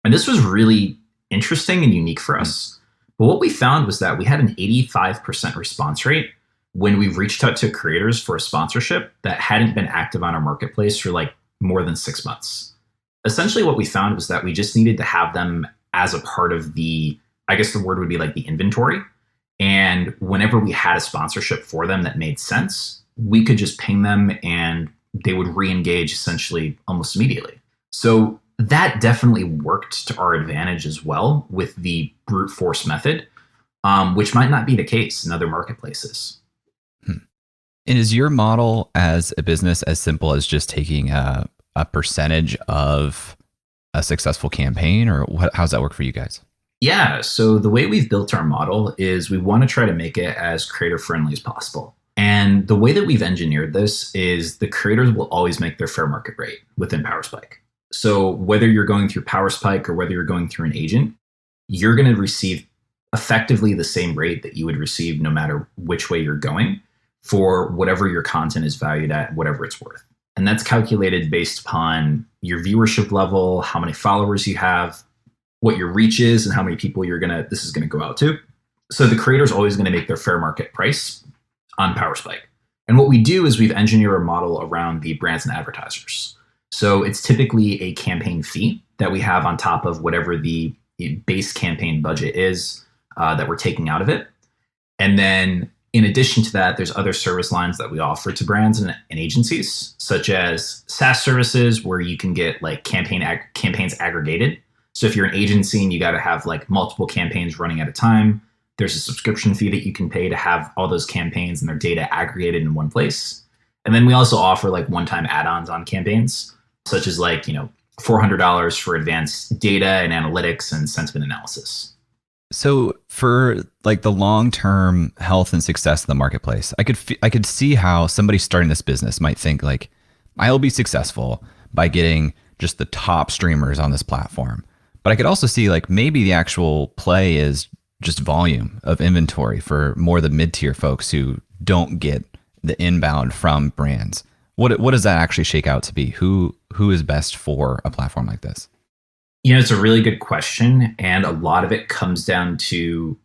And this was really interesting and unique for us. But what we found was that we had an 85% response rate when we reached out to creators for a sponsorship that hadn't been active on our marketplace for like more than 6 months. Essentially, what we found was that we just needed to have them as a part of the, I guess the word would be like the inventory. And whenever we had a sponsorship for them that made sense, we could just ping them and they would re-engage essentially almost immediately. So that definitely worked to our advantage as well with the brute force method, which might not be the case in other marketplaces. And is your model as a business as simple as just taking a percentage of a successful campaign, or how's that work for you guys? Yeah, so the way we've built our model is we want to try to make it as creator friendly as possible. And the way that we've engineered this is the creators will always make their fair market rate within Powerspike. So whether you're going through Powerspike or whether you're going through an agent, you're going to receive effectively the same rate that you would receive no matter which way you're going for whatever your content is valued at, whatever it's worth. And that's calculated based upon your viewership level, how many followers you have, what your reach is, and how many people this is going to go out to. So the creator is always going to make their fair market price on Powerspike. And what we do is we've engineered a model around the brands and advertisers. So it's typically a campaign fee that we have on top of whatever the base campaign budget is that we're taking out of it. And then in addition to that, there's other service lines that we offer to brands and agencies, such as SaaS services where you can get like campaigns aggregated. So if you're an agency and you got to have like multiple campaigns running at a time, there's a subscription fee that you can pay to have all those campaigns and their data aggregated in one place. And then we also offer like one-time add-ons on campaigns, such as like, $400 for advanced data and analytics and sentiment analysis. So for like the long-term health and success of the marketplace, I could see how somebody starting this business might think like, I'll be successful by getting just the top streamers on this platform. But I could also see like maybe the actual play is just volume of inventory for more the mid-tier folks who don't get the inbound from brands. What does that actually shake out to be? Who is best for a platform like this? It's a really good question. And a lot of it comes down to,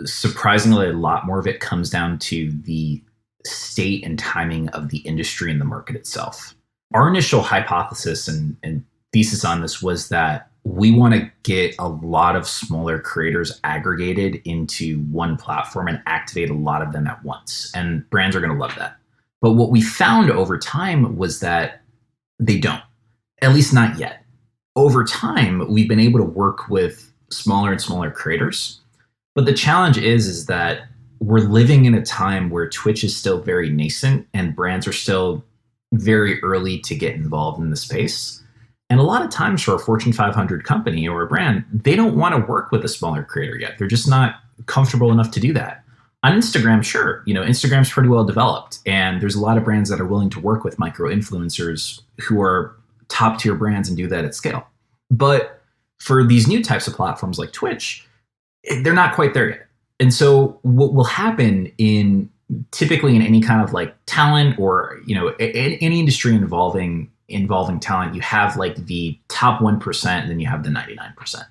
surprisingly, a lot more of it comes down to the state and timing of the industry and the market itself. Our initial hypothesis and thesis on this was that we want to get a lot of smaller creators aggregated into one platform and activate a lot of them at once. And brands are going to love that. But what we found over time was that they don't, at least not yet. Over time, we've been able to work with smaller and smaller creators. But the challenge is that we're living in a time where Twitch is still very nascent and brands are still very early to get involved in the space. And a lot of times for a Fortune 500 company or a brand, they don't want to work with a smaller creator yet. They're just not comfortable enough to do that. On Instagram, sure, Instagram's pretty well developed, and there's a lot of brands that are willing to work with micro influencers who are top tier brands and do that at scale. But for these new types of platforms like Twitch, they're not quite there yet. And so what will happen typically in any kind of like talent or, any industry involving talent, you have like the top 1% and then you have the 99%.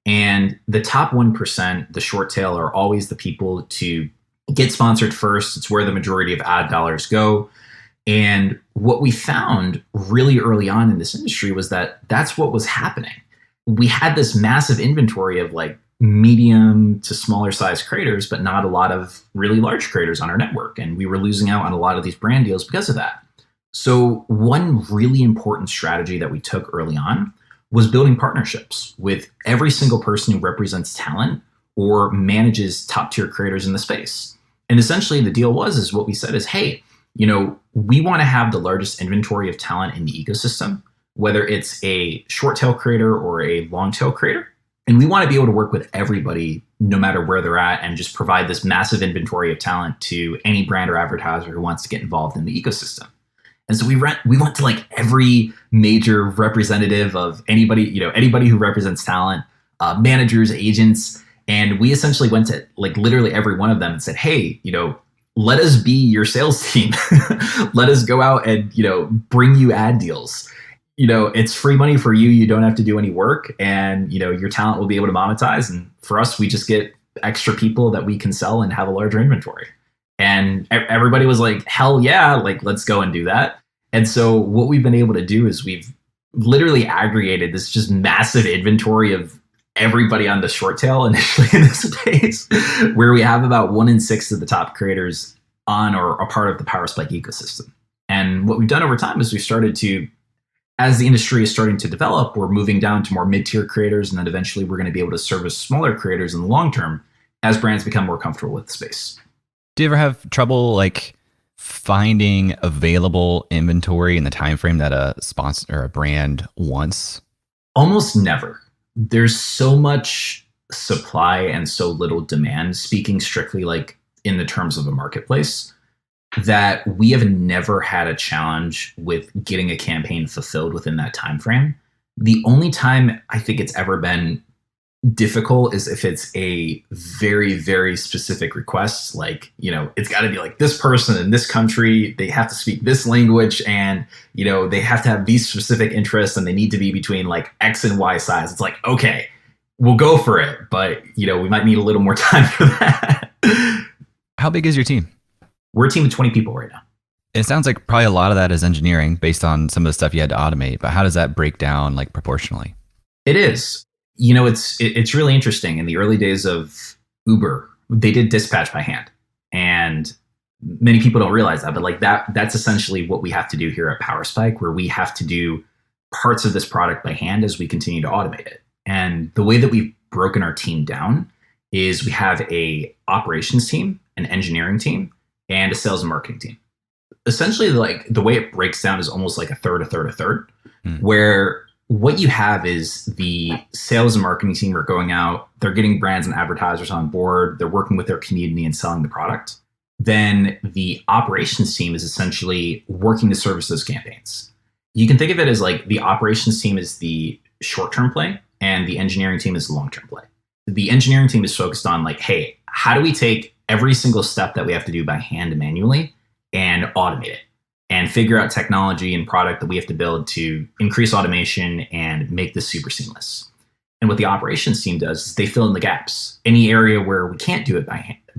And the top 1%, the short tail, are always the people to get sponsored first. It's where the majority of ad dollars go. And what we found really early on in this industry was that that's what was happening. We had this massive inventory of like medium to smaller size creators, but not a lot of really large creators on our network. And we were losing out on a lot of these brand deals because of that. So one really important strategy that we took early on was building partnerships with every single person who represents talent or manages top tier creators in the space. And essentially the deal is what we said is, hey, we want to have the largest inventory of talent in the ecosystem, whether it's a short tail creator or a long tail creator. And we want to be able to work with everybody, no matter where they're at, and just provide this massive inventory of talent to any brand or advertiser who wants to get involved in the ecosystem. And so we went to like every major representative of anybody, anybody who represents talent, managers, agents, And we essentially went to like literally every one of them and said, hey, let us be your sales team. Let us go out and, bring you ad deals. It's free money for you. You don't have to do any work, and, your talent will be able to monetize. And for us, we just get extra people that we can sell and have a larger inventory. And everybody was like, hell yeah, like, let's go and do that. And so what we've been able to do is we've literally aggregated this just massive inventory of everybody on the short tail initially in this space, where we have about 1 in 6 of the top creators on or a part of the Powerspike ecosystem. And what we've done over time is we've started to, as the industry is starting to develop, we're moving down to more mid-tier creators, and then eventually we're going to be able to service smaller creators in the long term as brands become more comfortable with the space. Do you ever have trouble like finding available inventory in the time frame that a sponsor or a brand wants? Almost never. There's so much supply and so little demand, speaking strictly like in the terms of a marketplace, that we have never had a challenge with getting a campaign fulfilled within that time frame. The only time I think it's ever been difficult is if it's a very, very specific request, like, it's got to be like this person in this country, they have to speak this language, and, they have to have these specific interests, and they need to be between like X and Y size. It's like, okay, we'll go for it, but, we might need a little more time for that. How big is your team? We're a team of 20 people right now. It sounds like probably a lot of that is engineering based on some of the stuff you had to automate, but how does that break down like proportionally? It is. It's really interesting. In the early days of Uber, they did dispatch by hand, and many people don't realize that. But like that's essentially what we have to do here at Powerspike, where we have to do parts of this product by hand as we continue to automate it. And the way that we've broken our team down is we have a operations team, an engineering team, and a sales and marketing team. Essentially, like the way it breaks down is almost like a third, where what you have is the sales and marketing team are going out, they're getting brands and advertisers on board, they're working with their community and selling the product. Then the operations team is essentially working to service those campaigns. You can think of it as like the operations team is the short-term play and the engineering team is the long-term play. The engineering team is focused on like, hey, how do we take every single step that we have to do by hand and manually and automate it? And figure out technology and product that we have to build to increase automation and make this super seamless. And what the operations team does is they fill in the gaps. Any area where we can't do it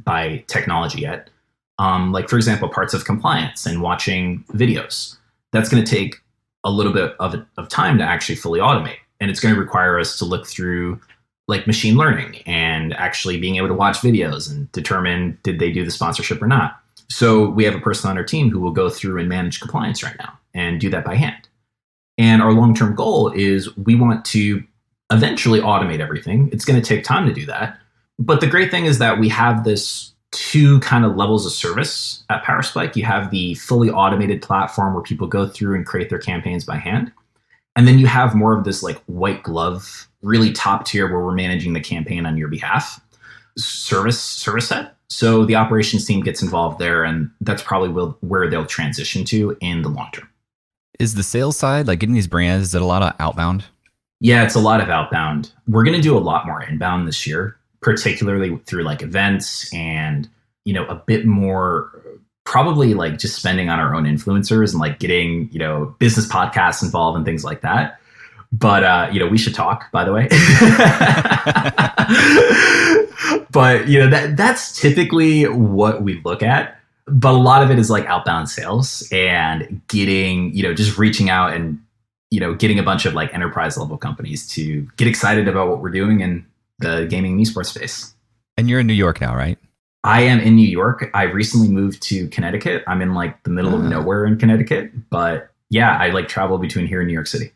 by technology yet, like for example, parts of compliance and watching videos, that's going to take a little bit of time to actually fully automate. And it's going to require us to look through like machine learning and actually being able to watch videos and determine did they do the sponsorship or not. So we have a person on our team who will go through and manage compliance right now and do that by hand. And our long-term goal is we want to eventually automate everything. It's going to take time to do that. But the great thing is that we have this 2 kind of levels of service at Powerspike. You have the fully automated platform where people go through and create their campaigns by hand. And then you have more of this like white glove, really top tier where we're managing the campaign on your behalf service set. So the operations team gets involved there, and that's probably where they'll transition to in the long term. Is the sales side, like getting these brands, is it a lot of outbound? Yeah, it's a lot of outbound. We're going to do a lot more inbound this year, particularly through like events and, a bit more probably like just spending on our own influencers and like getting, business podcasts involved and things like that. But, we should talk, by the way. But, that's typically what we look at. But a lot of it is like outbound sales and getting, just reaching out and, getting a bunch of like enterprise level companies to get excited about what we're doing in the gaming and esports space. And you're in New York now, right? I am in New York. I recently moved to Connecticut. I'm in like the middle of nowhere in Connecticut. But yeah, I like travel between here and New York City.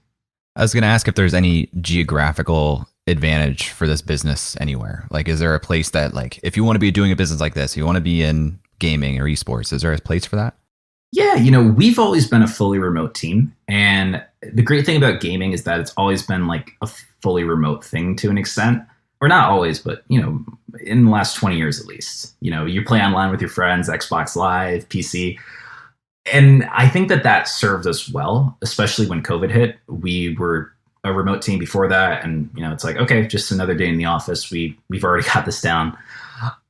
I was going to ask if there's any geographical advantage for this business anywhere. Like, is there a place that like, if you want to be doing a business like this, you want to be in gaming or esports, is there a place for that? Yeah, we've always been a fully remote team. And the great thing about gaming is that it's always been like a fully remote thing to an extent. Or not always, but, in the last 20 years at least. You play online with your friends, Xbox Live, PC. And I think that served us well, especially when COVID hit. We were a remote team before that. And, it's like, okay, just another day in the office. We've already got this down.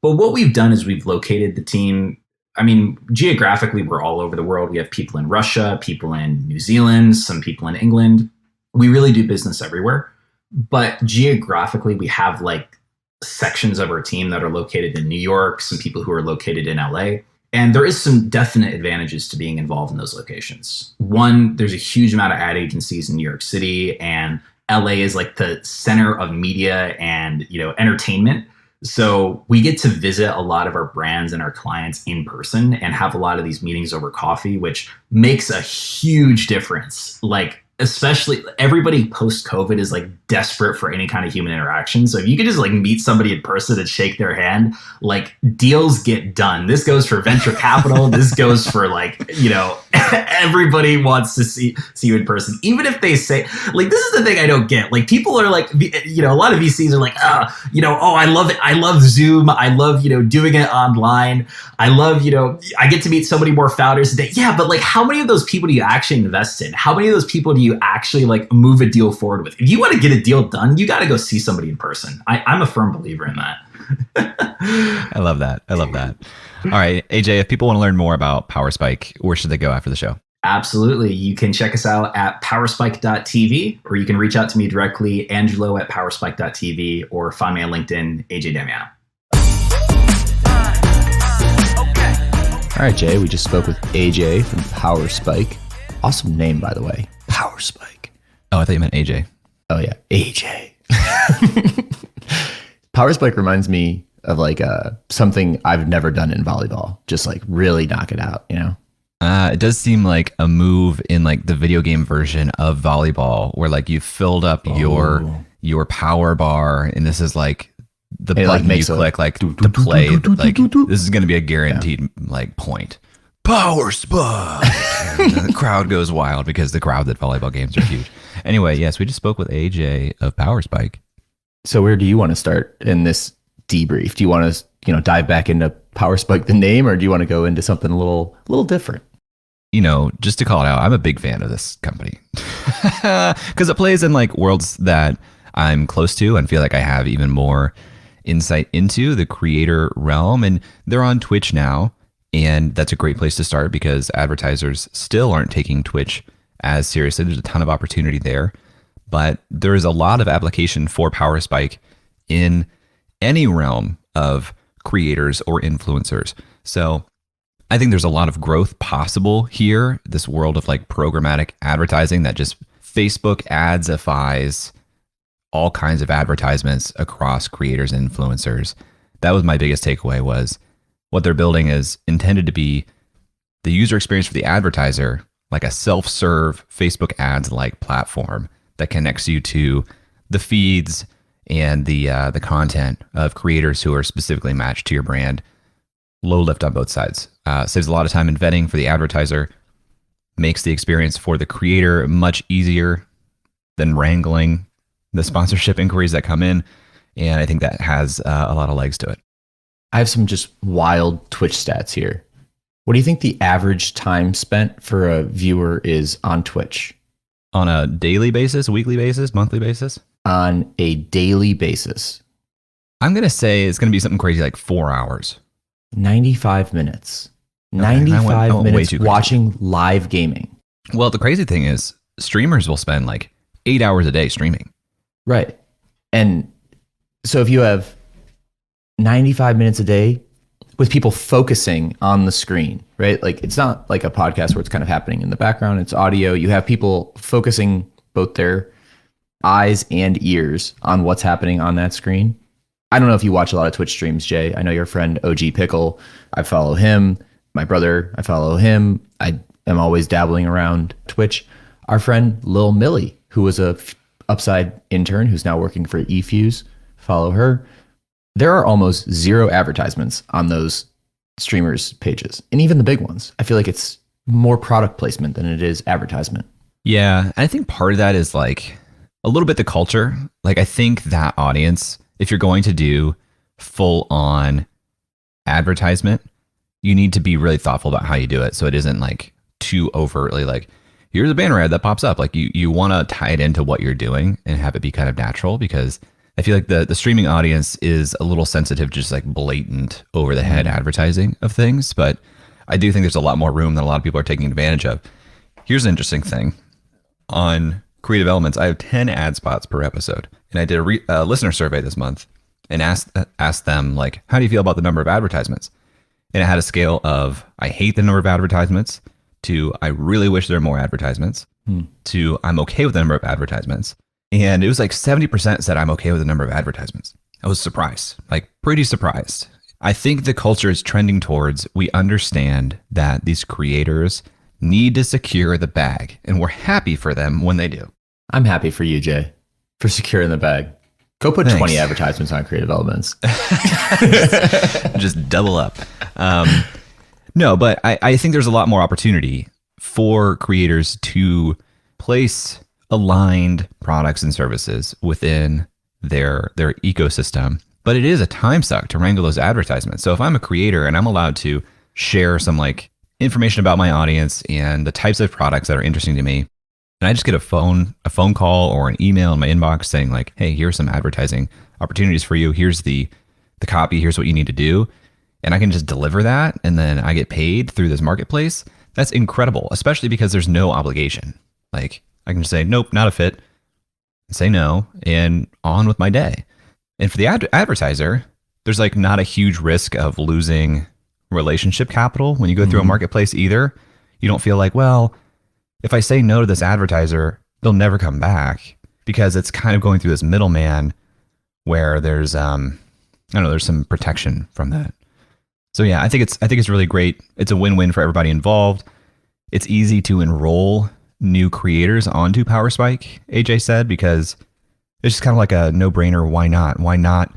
But what we've done is we've located the team. I mean, geographically, we're all over the world. We have people in Russia, people in New Zealand, some people in England. We really do business everywhere. But geographically, we have like sections of our team that are located in New York, some people who are located in LA. And there is some definite advantages to being involved in those locations. One, there's a huge amount of ad agencies in New York City, and LA is like the center of media and, entertainment. So we get to visit a lot of our brands and our clients in person and have a lot of these meetings over coffee, which makes a huge difference. Like, especially everybody post-COVID is like desperate for any kind of human interaction. So if you could just like meet somebody in person and shake their hand, like deals get done. This goes for venture capital. This goes for like, everybody wants to see you in person. Even if they say, like, this is the thing I don't get. Like people are like, a lot of VCs are like, oh, I love it. I love Zoom. I love, doing it online. I love, I get to meet so many more founders today. Yeah, but like how many of those people do you actually invest in? How many of those people do you actually like move a deal forward with? If you want to get a deal done, you got to go see somebody in person. I'm a firm believer in that. I love that. All right, AJ, if people want to learn more about Powerspike, where should they go after the show? Absolutely. You can check us out at powerspike.tv, or you can reach out to me directly, Angelo at powerspike.tv, or find me on LinkedIn, AJ Damiano. All right, Jay, we just spoke with AJ from Powerspike. Awesome name, by the way. Powerspike. Oh, I thought you meant AJ. Oh, yeah. AJ. Powerspike reminds me of like something I've never done in volleyball. Just like really knock it out, It does seem like a move in like the video game version of volleyball where like you filled up your power bar, and this is like the button you click like to play. Like this is going to be a guaranteed like point. Power Spike. The crowd goes wild because the crowd at volleyball games are huge. Anyway, yes, we just spoke with AJ of Powerspike. So where do you want to start in this debrief? Do you want to, dive back into Powerspike the name, or do you want to go into something a little different? Just to call it out, I'm a big fan of this company because it plays in like worlds that I'm close to and feel like I have even more insight into the creator realm. And they're on Twitch now. And that's a great place to start because advertisers still aren't taking Twitch as seriously. There's a ton of opportunity there, but there is a lot of application for Powerspike in any realm of creators or influencers. So I think there's a lot of growth possible here. This world of like programmatic advertising that just Facebook adsifies all kinds of advertisements across creators and influencers. That was my biggest takeaway was what they're building is intended to be the user experience for the advertiser, like a self-serve Facebook ads like platform that connects you to the feeds and the content of creators who are specifically matched to your brand. Low lift on both sides. Saves a lot of time in vetting for the advertiser, makes the experience for the creator much easier than wrangling the sponsorship inquiries that come in. And I think that has a lot of legs to it. I have some just wild Twitch stats here. What do you think the average time spent for a viewer is on Twitch? On a daily basis, weekly basis, monthly basis? On a daily basis. I'm going to say it's going to be something crazy like 4 hours. 95 minutes. Okay, 95 minutes watching live gaming. Well, the crazy thing is streamers will spend like 8 hours a day streaming. Right. And so if you have 95 minutes a day with people focusing on the screen, right? Like it's not like a podcast where it's kind of happening in the background. It's audio. You have people focusing both their eyes and ears on what's happening on that screen. I don't know if you watch a lot of Twitch streams, Jay. I know your friend OG Pickle. I follow him. My brother, I follow him. I am always dabbling around Twitch. Our friend Lil Millie, who was a Upside intern who's now working for eFuse, follow her. There are almost zero advertisements on those streamers' pages, and even the big ones. I feel like it's more product placement than it is advertisement. Yeah, I think part of that is like a little bit the culture. Like I think that audience, if you're going to do full on advertisement, you need to be really thoughtful about how you do it. So it isn't like too overtly like, here's a banner ad that pops up. Like you want to tie it into what you're doing and have it be kind of natural, because I feel like the streaming audience is a little sensitive to just like blatant over the head advertising of things. But I do think there's a lot more room that a lot of people are taking advantage of. Here's an interesting thing. On Creative Elements, I have 10 ad spots per episode. And I did a listener survey this month and asked them, like, how do you feel about the number of advertisements? And it had a scale of, I hate the number of advertisements, to I really wish there were more advertisements, to I'm okay with the number of advertisements. And it was like 70% said I'm okay with the number of advertisements. I was surprised, like pretty surprised. I think the culture is trending towards, we understand that these creators need to secure the bag, and we're happy for them when they do. I'm happy for you, Jay, for securing the bag. Go put Thanks. 20 advertisements on Creative Elements. Just double up. No, but I think there's a lot more opportunity for creators to place aligned products and services within their ecosystem. But it is a time suck to wrangle those advertisements. So if I'm a creator and I'm allowed to share some like information about my audience and the types of products that are interesting to me, and I just get a phone call or an email in my inbox saying like, hey, here's some advertising opportunities for you. Here's the copy. Here's what you need to do. And I can just deliver that, and then I get paid through this marketplace. That's incredible, especially because there's no obligation. Like I can just say, nope, not a fit, say no, and on with my day. And for the advertiser, there's like not a huge risk of losing relationship capital when you go through a marketplace either. You don't feel like, well, if I say no to this advertiser, they'll never come back, because it's kind of going through this middleman where there's there's some protection from that. So yeah, I think it's really great. It's a win-win for everybody involved. It's easy to enroll new creators onto Powerspike, AJ said, because it's just kind of like a no-brainer. Why not? Why not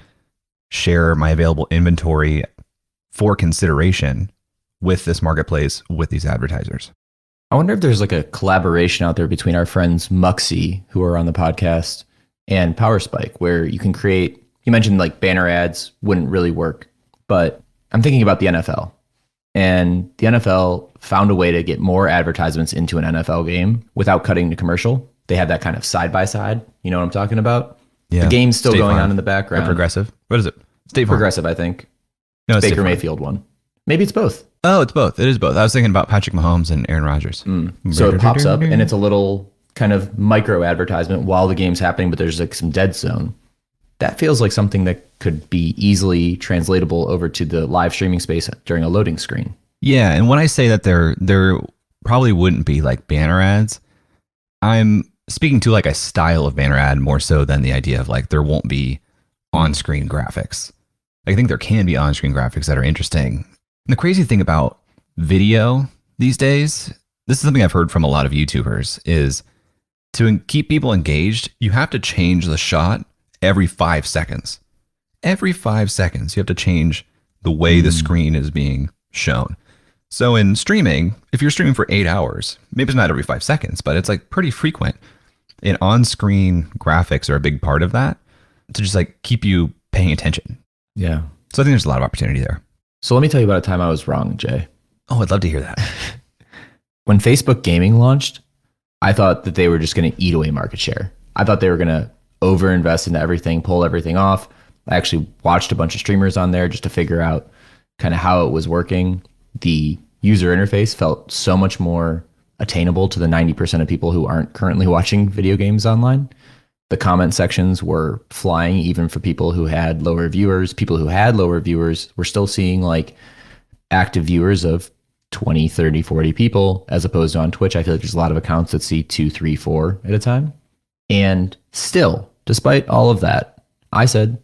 share my available inventory for consideration with this marketplace, with these advertisers? I wonder if there's like a collaboration out there between our friends Muxy, who are on the podcast, and Powerspike, where you can create, you mentioned like banner ads wouldn't really work, but I'm thinking about the NFL. And the NFL found a way to get more advertisements into an NFL game without cutting the commercial. They have that kind of side by side. You know what I'm talking about? Yeah. The game's still State going Farm. on in the background. Or Progressive. What is it? State Farm. Progressive, I think. No, it's Baker State Farm. Mayfield one. Maybe it's both. Oh, it's both. It is both. I was thinking about Patrick Mahomes and Aaron Rodgers. So it pops up and it's a little kind of micro advertisement while the game's happening, but there's like some dead zone. That feels like something that could be easily translatable over to the live streaming space during a loading screen. Yeah, and when I say that there probably wouldn't be like banner ads, I'm speaking to like a style of banner ad more so than the idea of like there won't be on-screen graphics. I think there can be on-screen graphics that are interesting. And the crazy thing about video these days, this is something I've heard from a lot of YouTubers, is to keep people engaged, you have to change the shot every 5 seconds. Every 5 seconds, you have to change the way the screen is being shown. So in streaming, if you're streaming for 8 hours, maybe it's not every 5 seconds, but it's like pretty frequent. And on-screen graphics are a big part of that, to just like keep you paying attention. Yeah. So I think there's a lot of opportunity there. So let me tell you about a time I was wrong, Jay. Oh, I'd love to hear that. When Facebook Gaming launched, I thought that they were just going to eat away market share. I thought they were going to overinvest into everything, pull everything off. I actually watched a bunch of streamers on there just to figure out kind of how it was working. The user interface felt so much more attainable to the 90% of people who aren't currently watching video games online. The comment sections were flying even for people who had lower viewers. People who had lower viewers were still seeing like active viewers of 20, 30, 40 people, as opposed to on Twitch. I feel like there's a lot of accounts that see 2, 3, 4 at a time. And still, despite all of that, I said,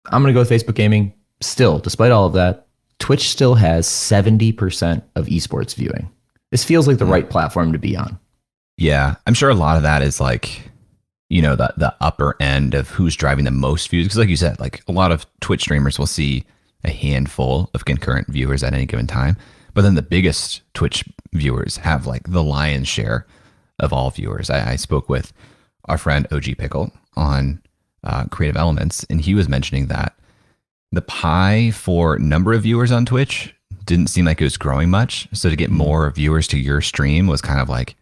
I'm going to go with Facebook Gaming. Still, despite all of that, Twitch still has 70% of esports viewing. This feels like the right platform to be on. Yeah, I'm sure a lot of that is like, you know, the upper end of who's driving the most views. Because like you said, like a lot of Twitch streamers will see a handful of concurrent viewers at any given time. But then the biggest Twitch viewers have like the lion's share of all viewers. I spoke with our friend OG Pickle on Creative Elements, and he was mentioning that the pie for number of viewers on Twitch didn't seem like it was growing much. So to get more viewers to your stream was kind of like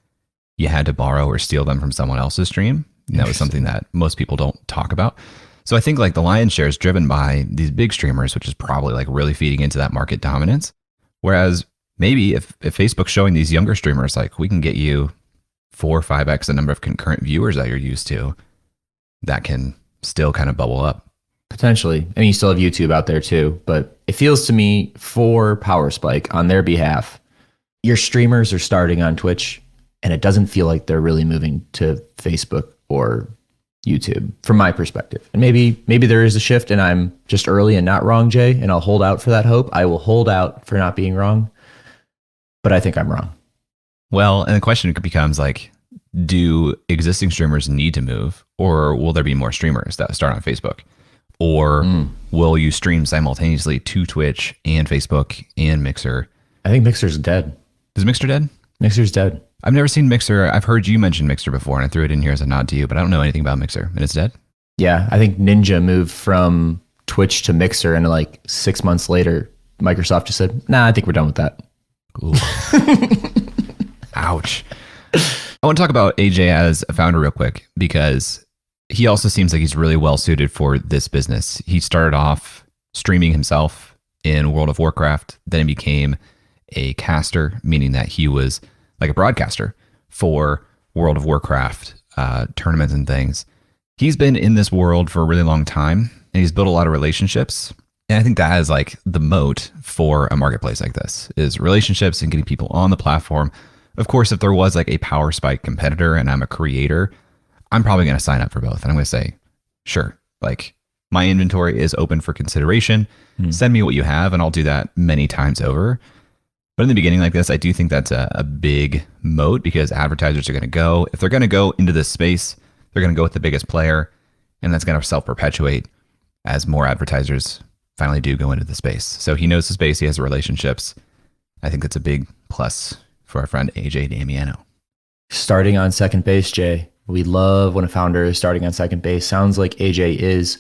you had to borrow or steal them from someone else's stream. And that was something that most people don't talk about. So I think like the lion's share is driven by these big streamers, which is probably like really feeding into that market dominance. Whereas maybe if Facebook's showing these younger streamers, like we can get you 4 or 5x the number of concurrent viewers that you're used to, that can still kind of bubble up. Potentially. I mean, you still have YouTube out there too, but it feels to me for Powerspike on their behalf, your streamers are starting on Twitch and it doesn't feel like they're really moving to Facebook or YouTube from my perspective. And maybe there is a shift and I'm just early and not wrong, Jay, and I'll hold out for that hope. I will hold out for not being wrong, but I think I'm wrong. Well, and the question becomes like, do existing streamers need to move, or will there be more streamers that start on Facebook? Or will you stream simultaneously to Twitch and Facebook and Mixer? I think Mixer's dead. Is Mixer dead? Mixer's dead. I've never seen Mixer. I've heard you mention Mixer before, and I threw it in here as a nod to you, but I don't know anything about Mixer, and it's dead? Yeah, I think Ninja moved from Twitch to Mixer, and like 6 months later, Microsoft just said, nah, I think we're done with that. Ooh. Ouch. I want to talk about AJ as a founder real quick, because he also seems like he's really well suited for this business. He started off streaming himself in World of Warcraft, then he became a caster, meaning that he was like a broadcaster for World of Warcraft tournaments and things. He's been in this world for a really long time, and he's built a lot of relationships. And I think that is like the moat for a marketplace like this, is relationships and getting people on the platform. Of course, if there was like a Powerspike competitor and I'm a creator, I'm probably going to sign up for both. And I'm going to say, sure, like my inventory is open for consideration. Send me what you have and I'll do that many times over. But in the beginning like this, I do think that's a big moat, because advertisers are going to go, if they're going to go into this space, they're going to go with the biggest player, and that's going to self-perpetuate as more advertisers finally do go into the space. So he knows the space, he has the relationships. I think that's a big plus for our friend AJ Damiano. Starting on second base, Jay. We love when a founder is starting on second base. Sounds like AJ is.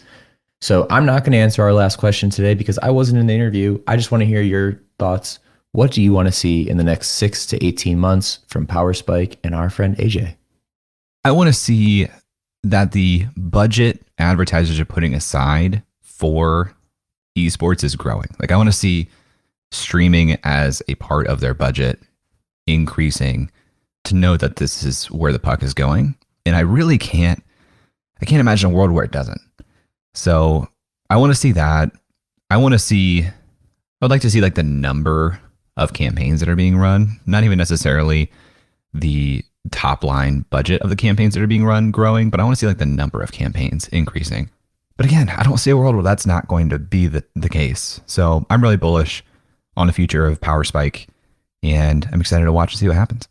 So I'm not going to answer our last question today because I wasn't in the interview. I just want to hear your thoughts. What do you want to see in the next 6 to 18 months from Powerspike and our friend AJ? I want to see that the budget advertisers are putting aside for esports is growing. Like I want to see streaming as a part of their budget increasing, to know that this is where the puck is going. And I can't imagine a world where it doesn't. So I want to see that. I would like to see like the number of campaigns that are being run, not even necessarily the top line budget of the campaigns that are being run growing, but I want to see like the number of campaigns increasing. But again, I don't see a world where that's not going to be the case. So I'm really bullish on the future of Powerspike, and I'm excited to watch and see what happens.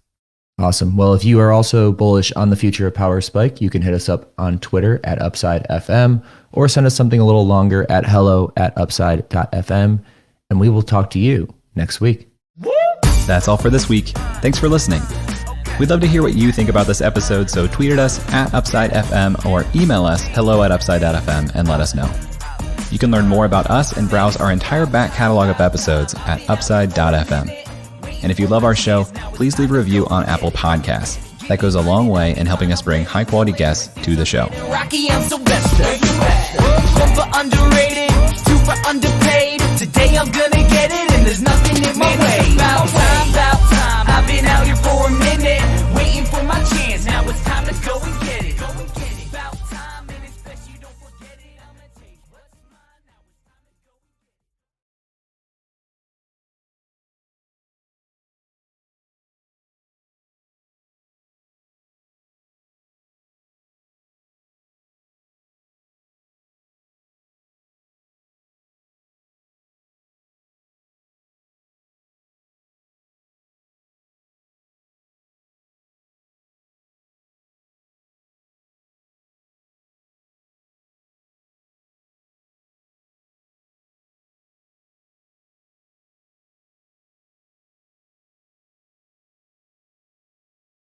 Awesome. Well, if you are also bullish on the future of Powerspike, you can hit us up on Twitter at UpsideFM, or send us something a little longer at hello@upside.fm, and we will talk to you next week. That's all for this week. Thanks for listening. We'd love to hear what you think about this episode, so tweet at us at UpsideFM or email us hello@upside.fm and let us know. You can learn more about us and browse our entire back catalog of episodes at upside.fm. And if you love our show, please leave a review on Apple Podcasts. That goes a long way in helping us bring high-quality guests to the show. Rocky and Sylvester. 1 for underrated, 2 for underpaid. Today I'm gonna get it, and there's nothing in my way. About time. I've been out here for a minute, waiting for my chance. Now it's time to go and get it.